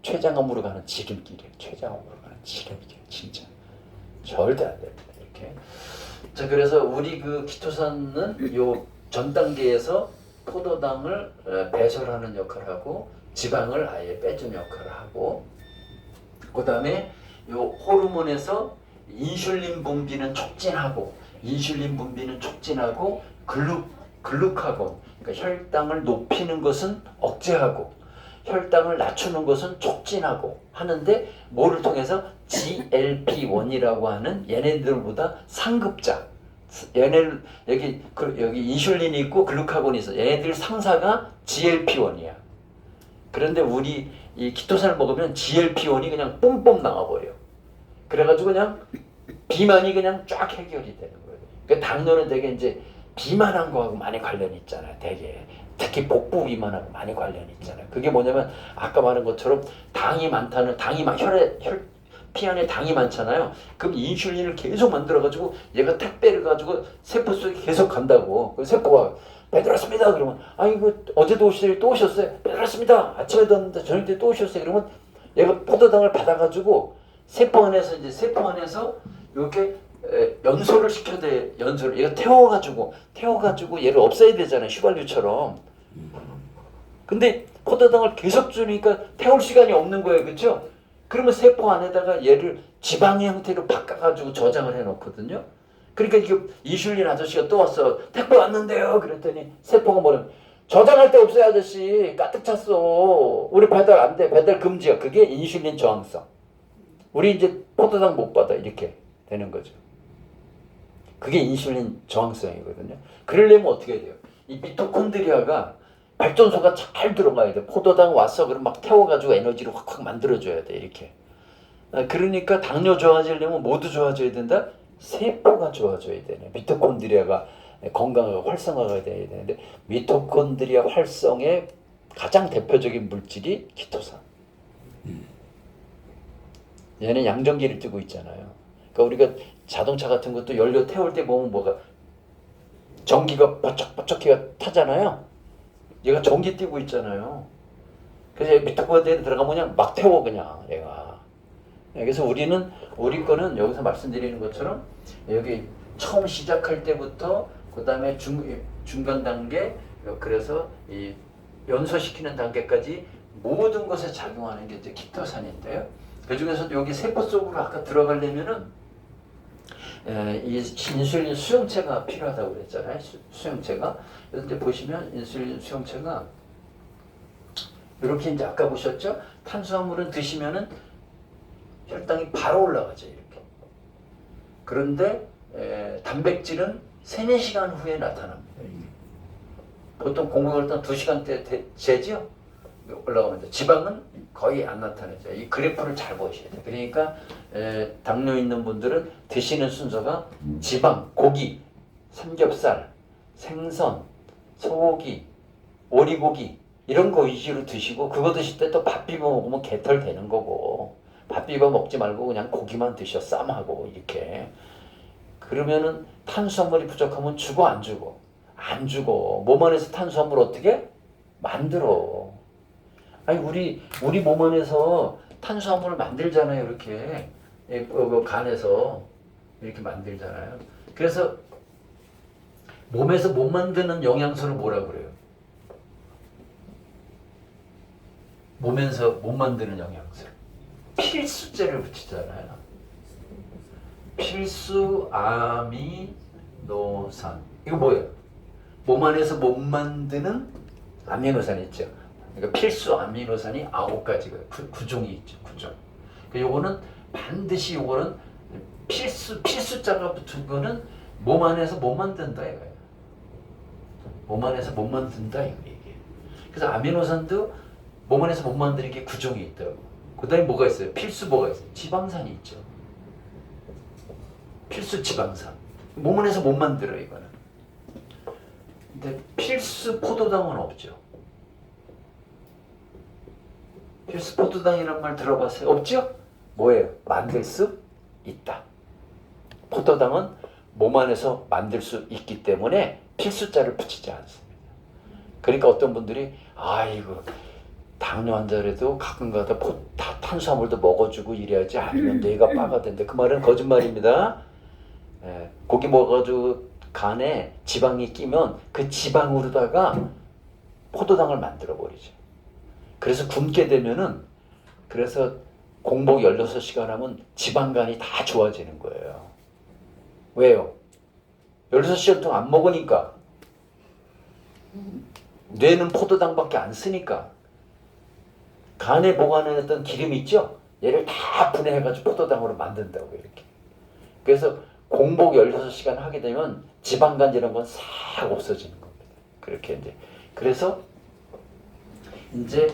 췌장암으로 가는 지름길이에요. 췌장암으로 가는 지름길. 진짜 절대 안 됩니다. 이렇게. 자, 그래서 우리 그 키토산은 요 전 단계에서 포도당을 배설하는 역할을 하고 지방을 아예 빼주는 역할을 하고, 그 다음에 요 호르몬에서 인슐린 분비는 촉진하고 글루카곤, 그러니까 혈당을 높이는 것은 억제하고 혈당을 낮추는 것은 촉진하고 하는데, 뭐를 통해서? GLP-1이라고 하는 얘네들보다 상급자, 여기 인슐린이 있고 글루카곤이 있어. 얘네들 상사가 GLP-1이야. 그런데 우리 이 키토산을 먹으면 GLP-1이 그냥 뿜뿜 나와버려. 그래가지고 그냥 비만이 그냥 쫙 해결이 되는 거예요. 그러니까 당뇨는 되게 이제 비만한 거하고 많이 관련이 있잖아요. 되게 특히 복부 비만하고 많이 관련이 있잖아요. 그게 뭐냐면 아까 말한 것처럼 당이 피 안에 당이 많잖아요. 그럼 인슐린을 계속 만들어가지고 얘가 택배를 가지고 세포 속에 계속 간다고. 그 세포가 배달왔습니다. 그러면 이거 어제도 오셨어요? 또 오셨어요? 배달왔습니다. 아침에도 왔는데 저녁 때 또 오셨어요? 그러면 얘가 포도당을 받아가지고 세포 안에서 이렇게 연소를 시켜야 돼. 연소를 얘가 태워가지고 얘를 없애야 되잖아요. 휘발유처럼. 근데 포도당을 계속 주니까 태울 시간이 없는 거예요. 그렇죠? 그러면 세포 안에다가 얘를 지방의 형태로 바꿔가지고 저장을 해놓거든요. 그러니까 이게 인슐린 아저씨가 또 왔어. 택배 왔는데요. 그랬더니 세포가 뭐냐면 저장할 데 없어요 아저씨. 가득 찼어. 우리 배달 안 돼. 배달 금지야. 그게 인슐린 저항성. 우리 이제 포도당 못 받아. 이렇게 되는 거죠. 그게 인슐린 저항성이거든요. 그러려면 어떻게 해야 돼요? 이 미토콘드리아가 발전소가 잘 들어가야 돼. 포도당 왔어. 그럼 막 태워가지고 에너지를 확확 만들어줘야 돼. 이렇게. 그러니까 당뇨 좋아지려면 모두 좋아져야 된다? 세포가 좋아져야 되네. 미토콘드리아가 건강하고 활성화가 돼야 되는데, 미토콘드리아 활성의 가장 대표적인 물질이 키토산. 얘는 양전기를 띠고 있잖아요. 그러니까 우리가 자동차 같은 것도 연료 태울 때 보면 뭐가 전기가 버쩍버쩍 타잖아요. 얘가 전기 띄고 있잖아요. 그래서 미토콘드리아 들어가면 그냥 막 태워 그냥 얘가. 그래서 우리 거는 여기서 말씀드리는 것처럼 여기 처음 시작할 때부터 그 다음에 중간 단계, 그래서 이 연소시키는 단계까지 모든 것에 작용하는 게 이제 키토산인데요. 그 중에서 여기 세포 속으로 아까 들어가려면은 이 인슐린 수용체가 필요하다고 그랬잖아요. 수용체가. 그래서 이제 보시면 인슐린 수용체가 이렇게 이제 아까 보셨죠? 탄수화물은 드시면은 혈당이 바로 올라가죠. 이렇게. 그런데 단백질은 3-4시간 후에 나타납니다. 보통 공복혈당 2시간대 재죠? 올라가면 지방은 거의 안 나타나죠. 이 그래프를 잘 보셔야 돼요. 그러니까 당뇨 있는 분들은 드시는 순서가 지방, 고기, 삼겹살, 생선, 소고기, 오리고기 이런 거 위주로 드시고, 그거 드실 때 또 밥 비벼 먹으면 개털 되는 거고, 밥 비벼 먹지 말고 그냥 고기만 드셔. 쌈하고 이렇게. 그러면은 탄수화물이 부족하면 죽어 안 죽어? 안 죽어. 몸 안에서 탄수화물 어떻게 만들어? 아니 우리 몸 안에서 탄수화물을 만들잖아요. 이렇게 간에서 이렇게 만들잖아요. 그래서 몸에서 못 만드는 영양소를 뭐라 그래요? 몸에서 못 만드는 영양소. 필수제를 붙이잖아요. 필수 아미노산. 이거 뭐예요? 몸 안에서 못 만드는 아미노산 있죠. 그러니까 필수 아미노산이 9가지가 구종이 있죠. 구종. 요거는 반드시 요거는 필수자가 붙은 거는 몸 안에서 못 만든다 이거예요. 몸 안에서 못 만든다 이게. 그래서 아미노산도 몸 안에서 못 만드는 게 구종이 있더라고. 그다음에 뭐가 있어요? 필수 뭐가 있어요? 지방산이 있죠. 필수 지방산. 몸 안에서 못 만들어 이거는. 근데 필수 포도당은 없죠. 필수 포도당이란 말 들어봤어요? 없죠? 뭐예요? 만들 수 있다. 포도당은 몸 안에서 만들 수 있기 때문에 필수자를 붙이지 않습니다. 그러니까 어떤 분들이 아이고 당뇨 환자라도 가끔가다 탄수화물도 먹어주고 이래야지 아니면 뇌가 빠가 된다. 그 말은 거짓말입니다. 고기 먹어가지고 간에 지방이 끼면 그 지방으로다가 포도당을 만들어 버리죠. 그래서 굶게 되면은 그래서 공복 16시간 하면 지방간이 다 좋아지는 거예요. 왜요? 16시간 동안 안 먹으니까. 뇌는 포도당밖에 안 쓰니까. 간에 보관했던 기름 있죠? 얘를 다 분해해가지고 포도당으로 만든다고 이렇게. 그래서 공복 16시간 하게 되면 지방간 이런 건 싹 없어지는 겁니다. 그렇게 이제. 그래서 이제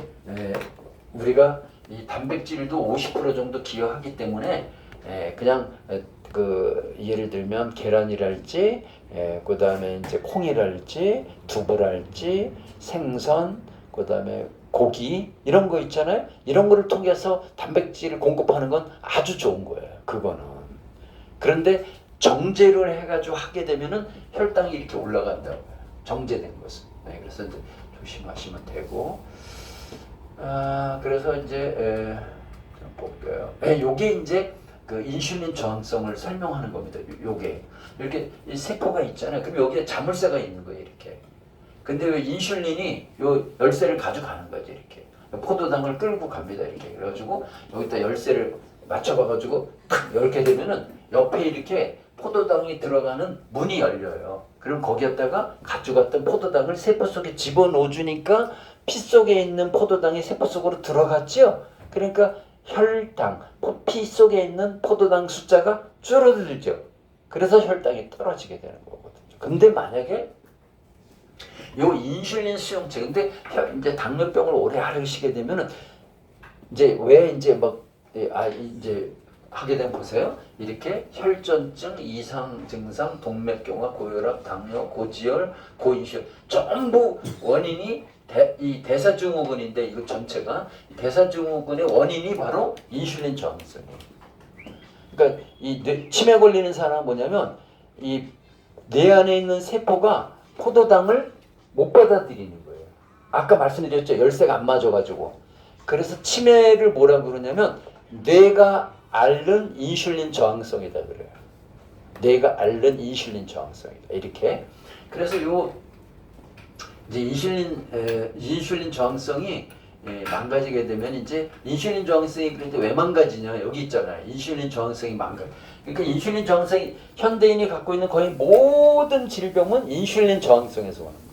우리가 이 단백질도 50% 정도 기여하기 때문에 그냥 그 예를 들면 계란이랄지 그 다음에 이제 콩이랄지 두부랄지 생선 그 다음에 고기 이런 거 있잖아요. 이런 거를 통해서 단백질을 공급하는 건 아주 좋은 거예요. 그거는. 그런데 정제를 해가지고 하게 되면은 혈당이 이렇게 올라간다고요. 정제된 것은. 그래서 이제 조심하시면 되고. 그래서 이제 좀 볼게요. 요게 이제 그 인슐린 저항성을 설명하는 겁니다. 요게 이렇게 이 세포가 있잖아요. 그럼 여기에 자물쇠가 있는 거예요. 이렇게. 근데 왜 인슐린이 요 열쇠를 가져가는 거지 이렇게. 포도당을 끌고 갑니다. 이렇게. 그래가지고 여기다 열쇠를 맞춰봐가지고 탁 열게 되면은 옆에 이렇게 포도당이 들어가는 문이 열려요. 그럼 거기에다가 가져갔던 포도당을 세포 속에 집어넣어 주니까 피 속에 있는 포도당이 세포 속으로 들어갔죠. 그러니까 혈당, 피 속에 있는 포도당 숫자가 줄어들죠. 그래서 혈당이 떨어지게 되는 거거든요. 근데 만약에 요 인슐린 수용체, 근데 이제 당뇨병을 오래 앓으시게 되면은 이제 왜 이제 막 이제 하게 되면 보세요. 이렇게 혈전증, 이상 증상, 동맥경화, 고혈압, 당뇨, 고지혈, 고인슐린 전부 원인이 이 대사증후군인데 이거 전체가 대사증후군의 원인이 바로 인슐린 저항성이에요. 그러니까 이 치매 걸리는 사람은 뭐냐면 이 뇌 안에 있는 세포가 포도당을 못 받아들이는 거예요. 아까 말씀드렸죠. 열쇠가 안 맞아가지고. 그래서 치매를 뭐라 그러냐면 뇌가 앓는 인슐린 저항성이다 그래요. 뇌가 앓는 인슐린 저항성이다. 이렇게. 그래서 요 이제 인슐린 저항성이 망가지게 되면 이제 인슐린 저항성이 그런데 왜 망가지냐 여기 있잖아요. 인슐린 저항성이 망가져. 그러니까 인슐린 저항성이 현대인이 갖고 있는 거의 모든 질병은 인슐린 저항성에서 오는 거예요.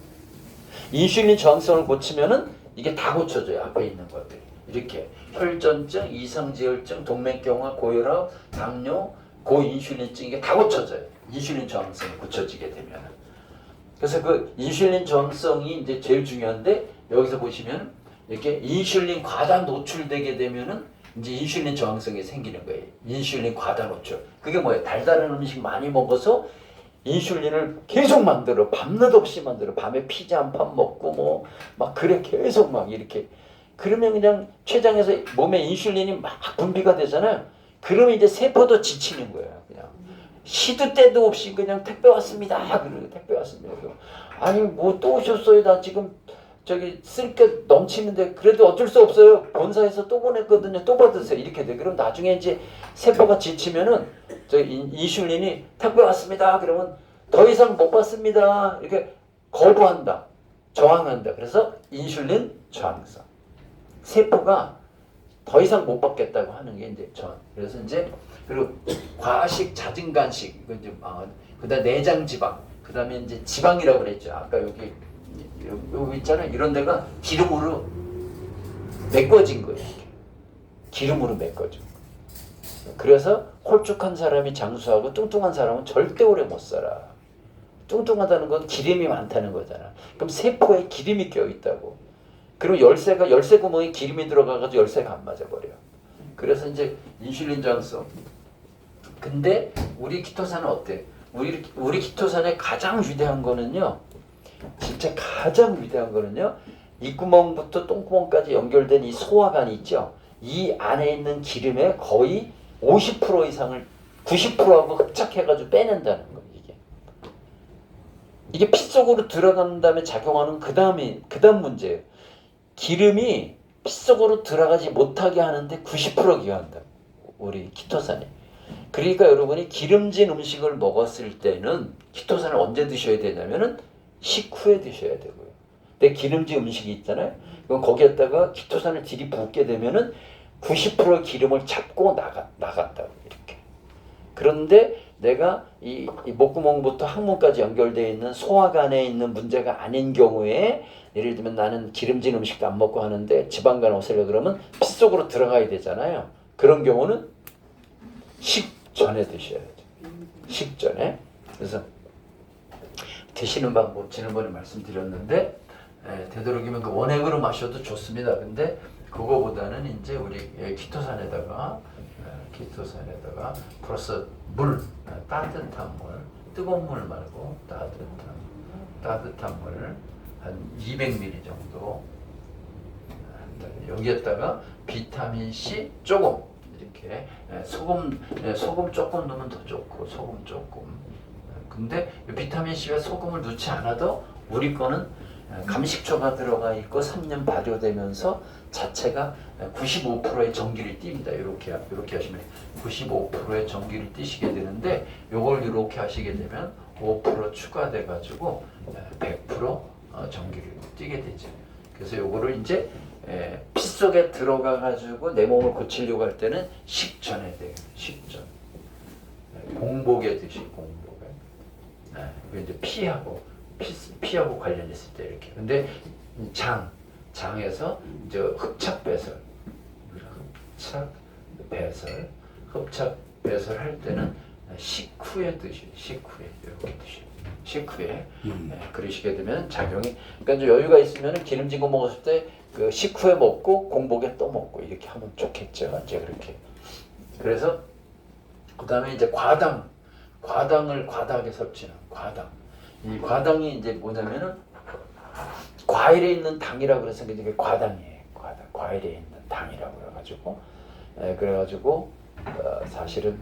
인슐린 저항성을 고치면은 이게 다 고쳐져요. 앞에 있는 것들이 이렇게 혈전증, 이상지혈증, 동맥경화, 고혈압, 당뇨, 고인슐린증 이게 다 고쳐져요. 인슐린 저항성이 고쳐지게 되면은. 그래서 그 인슐린 저항성이 이제 제일 중요한데 여기서 보시면 이렇게 인슐린 과다 노출되게 되면은 이제 인슐린 저항성이 생기는 거예요. 인슐린 과다 노출. 그게 뭐예요? 달달한 음식 많이 먹어서 인슐린을 계속 만들어. 밤낮 없이 만들어. 밤에 피자 한 판 먹고 뭐 막 그래 계속 막 이렇게. 그러면 그냥 췌장에서 몸에 인슐린이 막 분비가 되잖아요. 그러면 이제 세포도 지치는 거예요. 그냥. 시도 때도 없이 그냥 택배 왔습니다. 그러고 택배 왔습니다. 아니 뭐 또 오셨어요? 나 지금 저기 쓸 게 넘치는데 그래도 어쩔 수 없어요. 본사에서 또 보냈거든요. 또 받으세요. 이렇게 돼. 그럼 나중에 이제 세포가 지치면은 저 인슐린이 택배 왔습니다. 그러면 더 이상 못 받습니다. 이렇게 거부한다. 저항한다. 그래서 인슐린 저항성. 세포가 더 이상 못 받겠다고 하는 게 이제 저항. 그래서 이제 그리고 과식, 잦은 간식, 이거 이제 그다음 내장 지방, 그다음에 이제 지방이라고 그랬죠. 아까 여기 있잖아요. 이런 데가 기름으로 메꿔진 거예요. 기름으로 메꿔져. 그래서 홀쭉한 사람이 장수하고 뚱뚱한 사람은 절대 오래 못 살아. 뚱뚱하다는 건 기름이 많다는 거잖아. 그럼 세포에 기름이 껴 있다고. 그리고 열쇠 구멍에 기름이 들어가가지고 열쇠가 안 맞아버려. 그래서 이제 인슐린 저항성. 근데 우리 키토산은 어때? 우리 키토산의 가장 위대한 거는요. 진짜 가장 위대한 거는요. 입구멍부터 똥구멍까지 연결된 이 소화관이 있죠. 이 안에 있는 기름의 거의 50% 이상을 90%하고 흡착해가지고 빼낸다는 거예요. 이게 피 속으로 들어간 다음에 작용하는 그 다음 문제예요. 기름이 피 속으로 들어가지 못하게 하는데 90% 기여한다. 우리 키토산이. 그러니까 여러분이 기름진 음식을 먹었을 때는 키토산을 언제 드셔야 되냐면은 식후에 드셔야 되고요. 근데 기름진 음식이 있잖아요. 그럼 거기에다가 키토산을 들이붓게 되면은 90% 기름을 잡고 나간다고 이렇게. 그런데 내가 이 목구멍부터 항문까지 연결되어 있는 소화관에 있는 문제가 아닌 경우에 예를 들면 나는 기름진 음식도 안 먹고 하는데 지방간 없애려 그러면 피 속으로 들어가야 되잖아요. 그런 경우는 식전에 드셔야죠. 식전에. 그래서 드시는 방법 지난번에 말씀드렸는데 되도록이면 그 원액으로 마셔도 좋습니다. 근데 그거보다는 이제 우리 키토산에다가 플러스 물, 따뜻한 물, 뜨거운 물 말고 따뜻한 물 한 200ml 정도. 여기에다가 비타민 C 조금 이렇게 소금 조금 넣으면 더 좋고 소금 조금. 근데 비타민 C와 소금을 넣지 않아도 우리 거는 감식초가 들어가 있고 3년 발효되면서 자체가 95%의 전기를 띱니다. 이렇게 하시면 95%의 전기를 띠시게 되는데 요걸 이렇게 하시게 되면 5% 추가돼 가지고 100% 전기를 띠게 되죠. 그래서 요거를 이제 피 속에 들어가 가지고 내 몸을 고치려고 할 때는 식전에 돼요. 식전. 공복에 공복에. 이제 피하고 관련있을 때 이렇게. 근데 장에서 이제 흡착 배설 할 때는 식후에 드시고 식후에 이렇게 드시고 식후에 그러시게 되면 작용이 그러니까 이제 여유가 있으면 기름진 거 먹었을 때 그 식후에 먹고 공복에 또 먹고 이렇게 하면 좋겠죠. 이제 그렇게. 그래서 그 다음에 이제 과당을 과다하게 섭취하는 과당. 이 과당이 이제 뭐냐면은 과일에 있는 당이라고 그래서 이게 과당이에요. 과일에 있는 당이라고 그래가지고 사실은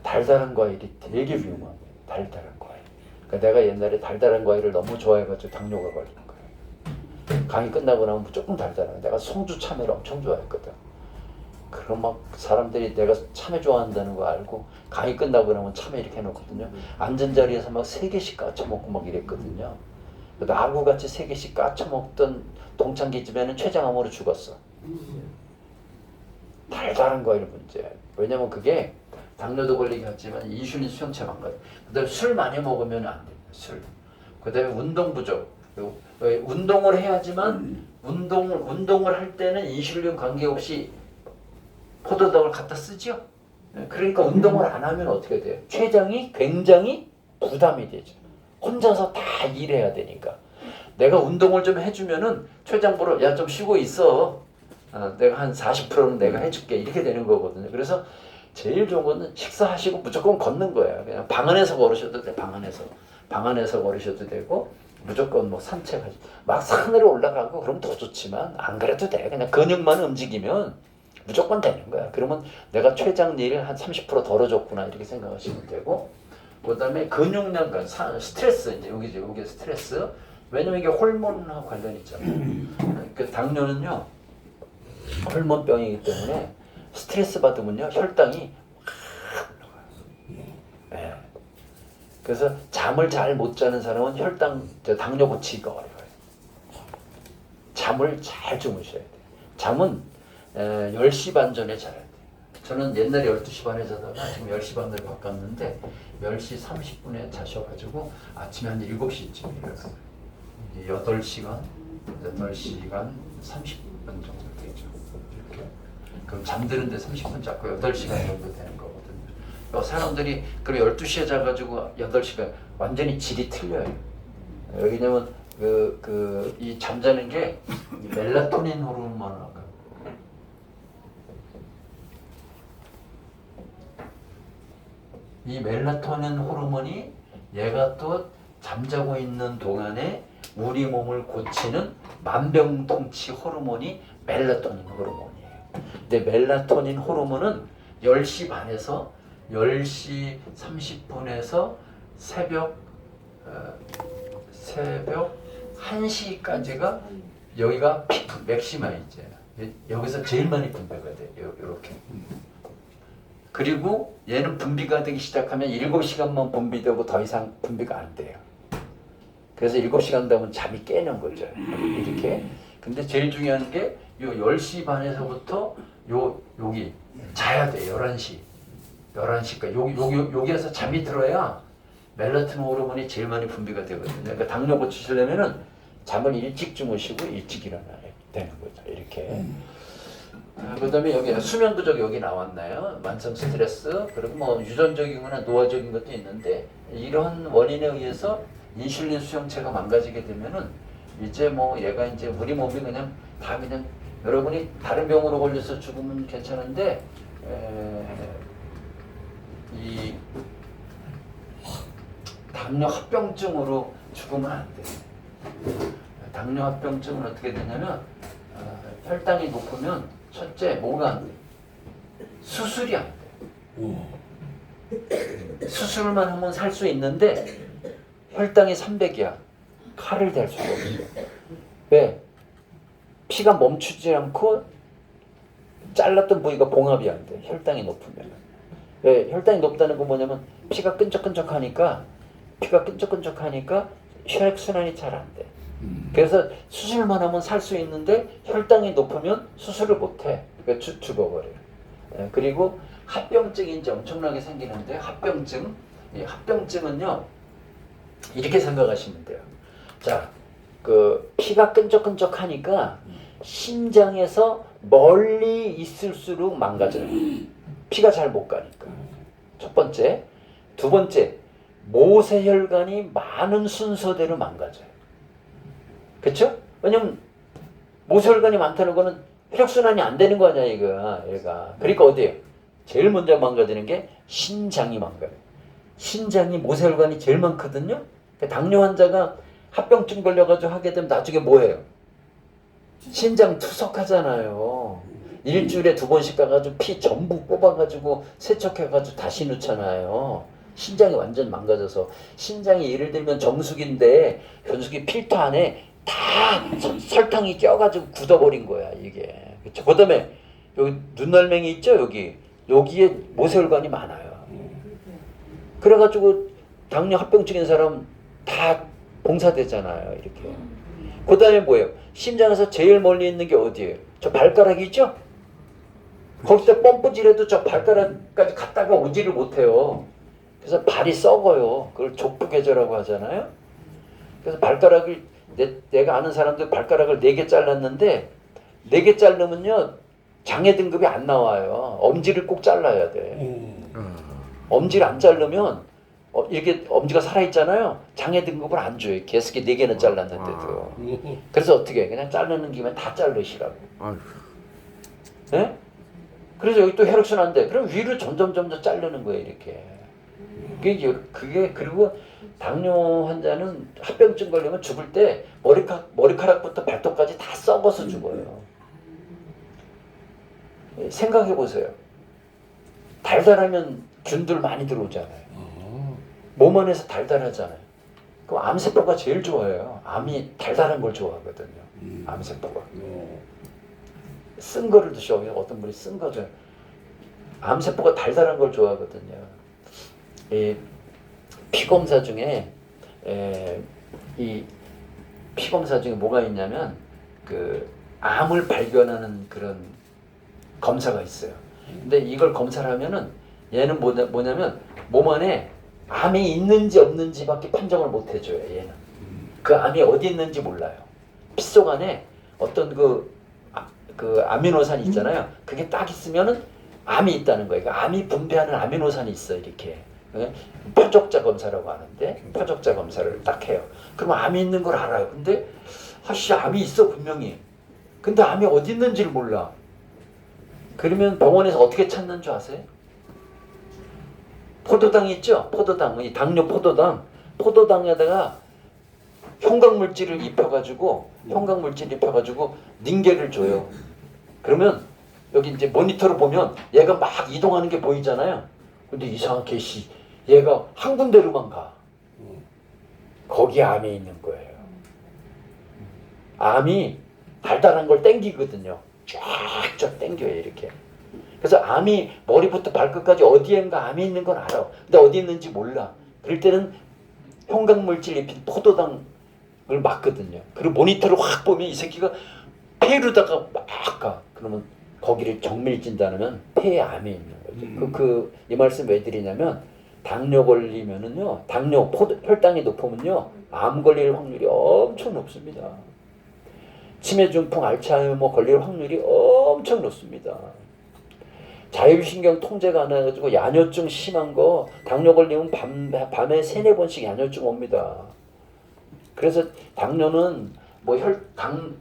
달달한 과일이 되게 위험합니다. 달달한 과일. 그러니까 내가 옛날에 달달한 과일을 너무 좋아해가지고 당뇨가 걸린 거예요. 강의 끝나고 나면 무조건 달달한. 내가 송주 참외를 엄청 좋아했거든. 그럼 막 사람들이 내가 참외 좋아한다는 거 알고 강의 끝나고 나면 참외 이렇게 해놓거든요. 앉은 자리에서 막 3개씩 까쳐먹고 막 이랬거든요. 나하고같이 3개씩 까쳐먹던 동창기 집에는 췌장암으로 죽었어. 달달한 과일 문제. 왜냐면 그게 당뇨도 걸리게 하지만 인슐린 수용체 망가져. 그다음에 술 많이 먹으면 안 됩니다. 술. 그다음에 운동 부족. 운동을 해야지만 운동을 할 때는 인슐린 관계없이 포도당을 갖다 쓰죠. 그러니까 운동을 안 하면 어떻게 돼요? 췌장이 굉장히 부담이 되죠. 혼자서 다 일해야 되니까. 내가 운동을 좀 해주면은 췌장 보러 야 좀 쉬고 있어. 내가 한 40%는 내가 해줄게. 이렇게 되는 거거든요. 그래서 제일 좋은 거는 식사하시고 무조건 걷는 거예요. 그냥 방 안에서 걸으셔도 돼. 방 안에서 걸으셔도 되고 무조건 뭐 산책하지. 막 산으로 올라가고 그러면 더 좋지만 안 그래도 돼. 그냥 근육만 움직이면 무조건 되는 거야. 그러면 내가 췌장 일 한 30% 덜어줬구나 이렇게 생각하시면 되고. 그다음에 근육량, 스트레스 이제 여기 스트레스. 왜냐면 이게 호르몬하고 관련이 있잖아요. 그 당뇨는요 호르몬병이기 때문에 스트레스 받으면요 혈당이 확 올라가요. 네. 그래서 잠을 잘 못 자는 사람은 당뇨 고치기가 어려워요. 잠을 잘 주무셔야 돼요. 잠은 10시 반 전에 자야 돼요. 저는 옛날에 12시 반에 자다가 지금 10시 반으로 바꿨는데 10시 30분에 자셔가지고 아침에 한 7시쯤 일어나요. 8시간 30분 정도 되죠. 이렇게. 그럼 잠드는데 30분 잡고 8시간 정도 되는 거거든요. 사람들이 그럼 12시에 자가지고 8시간 완전히 질이 틀려요. 왜냐면 이 잠자는 게 멜라토닌 호르몬하고 이 멜라토닌 호르몬이 얘가 또 잠자고 있는 동안에 우리 몸을 고치는 만병통치 호르몬이 멜라토닌 호르몬이에요. 근데 멜라토닌 호르몬은 10시 반에서 10시 30분에서 새벽 1시까지가 여기가 피크 맥시마 이제 여기서 제일 많이 분비가 돼. 이렇게. 그리고 얘는 분비가 되기 시작하면 7시간만 분비되고 더 이상 분비가 안 돼요. 그래서 7시간 되면 잠이 깨는 거죠. 이렇게. 근데 제일 중요한 게 요 10시 반에서부터 여기 자야 돼. 11시까지. 여기에서 잠이 들어야 멜라토닌 호르몬이 제일 많이 분비가 되거든요. 그러니까 당뇨 고치시려면은 잠을 일찍 주무시고 일찍 일어나야 되는 거죠. 이렇게. 그다음에 여기 수면 부족 여기 나왔나요? 만성 스트레스 그리고 뭐 유전적이거나 노화적인 것도 있는데 이런 원인에 의해서 인슐린 수용체가 망가지게 되면은 이제 뭐 얘가 이제 우리 몸이 그냥 다 그냥 여러분이 다른 병으로 걸려서 죽으면 괜찮은데 이 당뇨 합병증으로 죽으면 안 돼. 당뇨 합병증은 어떻게 되냐면 혈당이 높으면 첫째 뭐가 안 돼? 수술이 안 돼. 수술만 하면 살 수 있는데 혈당이 300이야. 칼을 댈 수가 없어. 왜? 피가 멈추지 않고 잘랐던 부위가 봉합이 안 돼. 혈당이 높으면. 왜? 혈당이 높다는 건 뭐냐면 피가 끈적끈적하니까 혈액순환이 잘 안 돼. 그래서 수술만 하면 살 수 있는데 혈당이 높으면 수술을 못 해. 그러니까 죽어버려요. 그리고 합병증이 이제 엄청나게 생기는데 합병증. 이 합병증은요. 이렇게 생각하시면 돼요. 자, 그 피가 끈적끈적하니까 심장에서 멀리 있을수록 망가져요. 피가 잘 못 가니까. 첫 번째. 두 번째. 모세혈관이 많은 순서대로 망가져요. 그쵸? 왜냐면 모세혈관이 많다는 거는 혈액순환이 안 되는 거 아니야 얘가. 그러니까 어디에요? 제일 먼저 망가지는 게 신장이 망가져요. 신장이 모세혈관이 제일 많거든요. 당뇨 환자가 합병증 걸려가지고 하게 되면 나중에 뭐예요? 신장 투석하잖아요. 일주일에 2번씩 가가지고 피 전부 뽑아가지고 세척해가지고 다시 넣잖아요. 신장이 완전 망가져서 신장이 예를 들면 정수기인데 정수기 필터 안에 다 설탕이 껴가지고 굳어버린 거야 이게. 그쵸? 그다음에 여기 눈날맹이 있죠 여기에 모세혈관이 많아요. 그래가지고 당뇨 합병증인 사람 다 봉사되잖아요 이렇게. 그다음에 뭐예요? 심장에서 제일 멀리 있는 게 어디예요? 저 발가락이 있죠? 거기서 펌프질해도 저 발가락까지 갔다가 오지를 못해요. 그래서 발이 썩어요. 그걸 족부계절이라고 하잖아요. 그래서 발가락을 내가 아는 사람들 발가락을 4개 잘랐는데 4개 자르면요 장애 등급이 안 나와요. 엄지를 꼭 잘라야 돼. 엄지를 안 자르면 이렇게 엄지가 살아있잖아요. 장애 등급을 안 줘요. 계속 4개는 잘랐는데도. 그래서 어떻게 해? 그냥 자르는 김에 다 자르시라고. 네? 그래서 여기 또 혈액순환인데 그럼 위를 점점 자르는 거예요 이렇게. 그게 그리고 당뇨 환자는 합병증 걸리면 죽을 때 머리카락부터 발톱까지 다 썩어서 죽어요. 생각해 보세요. 달달하면 균들 많이 들어오잖아요. 몸 안에서 달달하잖아요. 그럼 암세포가 제일 좋아해요. 암이 달달한 걸 좋아하거든요. 암세포가. 쓴 거를 드셔. 어떤 분이 쓴 거죠. 암세포가 달달한 걸 좋아하거든요. 이 피검사 중에 뭐가 있냐면 그 암을 발견하는 그런 검사가 있어요. 근데 이걸 검사를 하면은 얘는 뭐냐면 몸 안에 암이 있는지 없는지밖에 판정을 못 해줘요. 얘는 그 암이 어디 있는지 몰라요. 피 속 안에 어떤 그 아미노산이 있잖아요. 그게 딱 있으면은 암이 있다는 거예요. 그러니까 암이 분비하는 아미노산이 있어 이렇게. 표적자 검사라고 하는데 표적자 검사를 딱 해요. 그럼 암이 있는 걸 알아요. 근데 암이 있어 분명히. 근데 암이 어디 있는지를 몰라. 그러면 병원에서 어떻게 찾는 줄 아세요? 포도당 있죠? 포도당, 이 당뇨 포도당. 포도당에다가 형광물질을 입혀가지고 닌겔을 줘요. 그러면 여기 이제 모니터로 보면 얘가 막 이동하는 게 보이잖아요. 근데 이상하게 얘가 한 군데로만 가. 거기 암이 있는 거예요. 암이 달달한 걸 땡기거든요. 쫙쫙 땡겨요, 이렇게. 그래서 암이 머리부터 발끝까지 어디엔가 암이 있는 건 알아. 근데 어디 있는지 몰라. 그럴 때는 형광물질 입힌 포도당을 맞거든요. 그리고 모니터를 확 보면 이 새끼가 폐로다가 막 가. 그러면 거기를 정밀 진단하면 폐에 암이 있는 거죠. 이 말씀 왜 드리냐면 당뇨 걸리면은요, 혈당이 높으면요, 암 걸릴 확률이 엄청 높습니다. 치매, 중풍, 알츠하이머 걸릴 확률이 엄청 높습니다. 자율신경 통제가 안 해가지고 야뇨증 심한 거 당뇨 걸리면 밤에 3-4번씩 야뇨증 옵니다. 그래서 당뇨는 뭐 혈당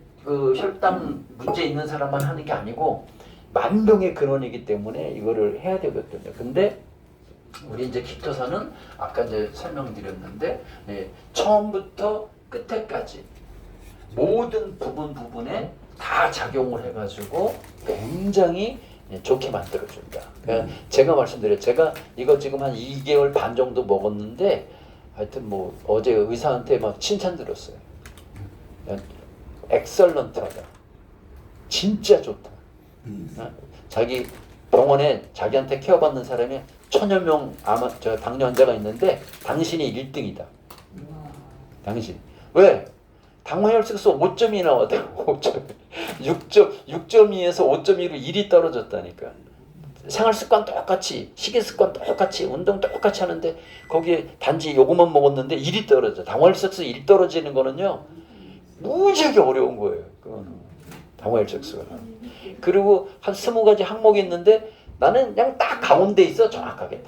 문제 있는 사람만 하는 게 아니고 만병의 근원이기 때문에 이거를 해야 되거든요. 근데 우리 이제 키토산은 아까 이제 설명드렸는데 처음부터 끝에까지 모든 부분에 다 작용을 해가지고 굉장히 좋게 만들어준다. 그러니까 제가 말씀드려요. 제가 이거 지금 한 2개월 반 정도 먹었는데 하여튼 뭐 어제 의사한테 막 칭찬 들었어요. 엑설런트하다. 진짜 좋다. 자기 병원에 자기한테 케어받는 사람이 1000여 명 당뇨 환자가 있는데 당신이 1등이다. 당신. 왜? 당화혈색소 5점이 나왔다고. 6.2에서 5.2로 1이 떨어졌다니까. 생활습관 똑같이, 식이습관 똑같이, 운동 똑같이 하는데 거기에 단지 요것만 먹었는데 1이 떨어져. 당화혈색소 1 떨어지는 거는요, 무지하게 어려운 거예요. 당화혈색소가. 그리고 한 20가지 항목이 있는데 나는 그냥 딱 가운데 있어. 정확하게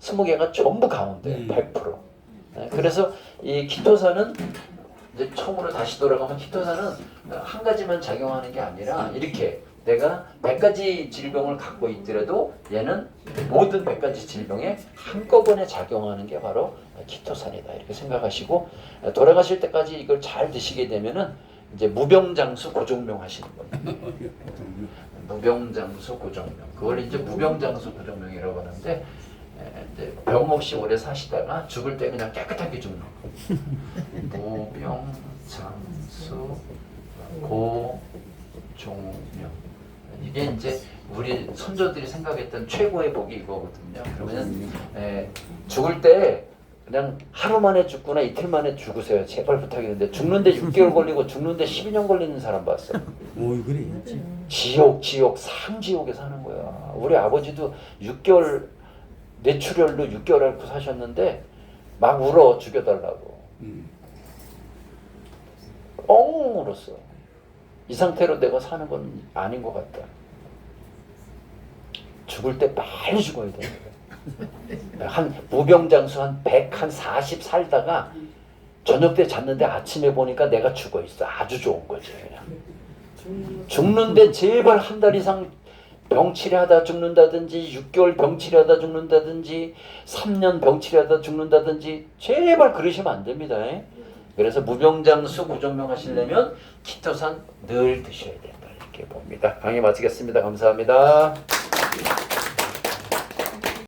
20개가 전부 가운데 100%. 그래서 이 키토산은 이제 처음으로 다시 돌아가면 키토산은 한 가지만 작용하는 게 아니라 이렇게 내가 100가지 질병을 갖고 있더라도 얘는 모든 100가지 질병에 한꺼번에 작용하는 게 바로 키토산이다. 이렇게 생각하시고 돌아가실 때까지 이걸 잘 드시게 되면은 이제 무병장수 고종명 하시는 겁니다. 무병장수 고종명. 그걸 이제 무병장수 고종명이라고 하는데 이제 병 없이 오래 사시다가 죽을 때 그냥 깨끗하게 죽는 거. 무병장수 고종명. 이게 이제 우리 선조들이 생각했던 최고의 복이 이거거든요. 그러면 죽을 때 그냥 하루 만에 죽거나 이틀 만에 죽으세요. 제발 부탁이는데 죽는데 6개월 걸리고 죽는데 12년 걸리는 사람 봤어. 그래. 지옥, 상지옥에 사는 거야. 우리 아버지도 6개월 뇌출혈로 6개월 앓고 사셨는데 막 울어 죽여달라고. 뻥 울었어. 이 상태로 내가 사는 건 아닌 것 같다. 죽을 때 빨리 죽어야 되는 거야. 한 무병장수 한 100, 한 40 살다가 저녁 때 잤는데 아침에 보니까 내가 죽어 있어. 아주 좋은 거지. 그냥. 죽는데 제발 한 달 이상 병치료하다 죽는다든지 6개월 병치료하다 죽는다든지 3년 병치료하다 죽는다든지 제발 그러시면 안 됩니다. 그래서 무병장수 고종명 하시려면 키토산 늘 드셔야 된다. 이렇게 봅니다. 강의 마치겠습니다. 감사합니다.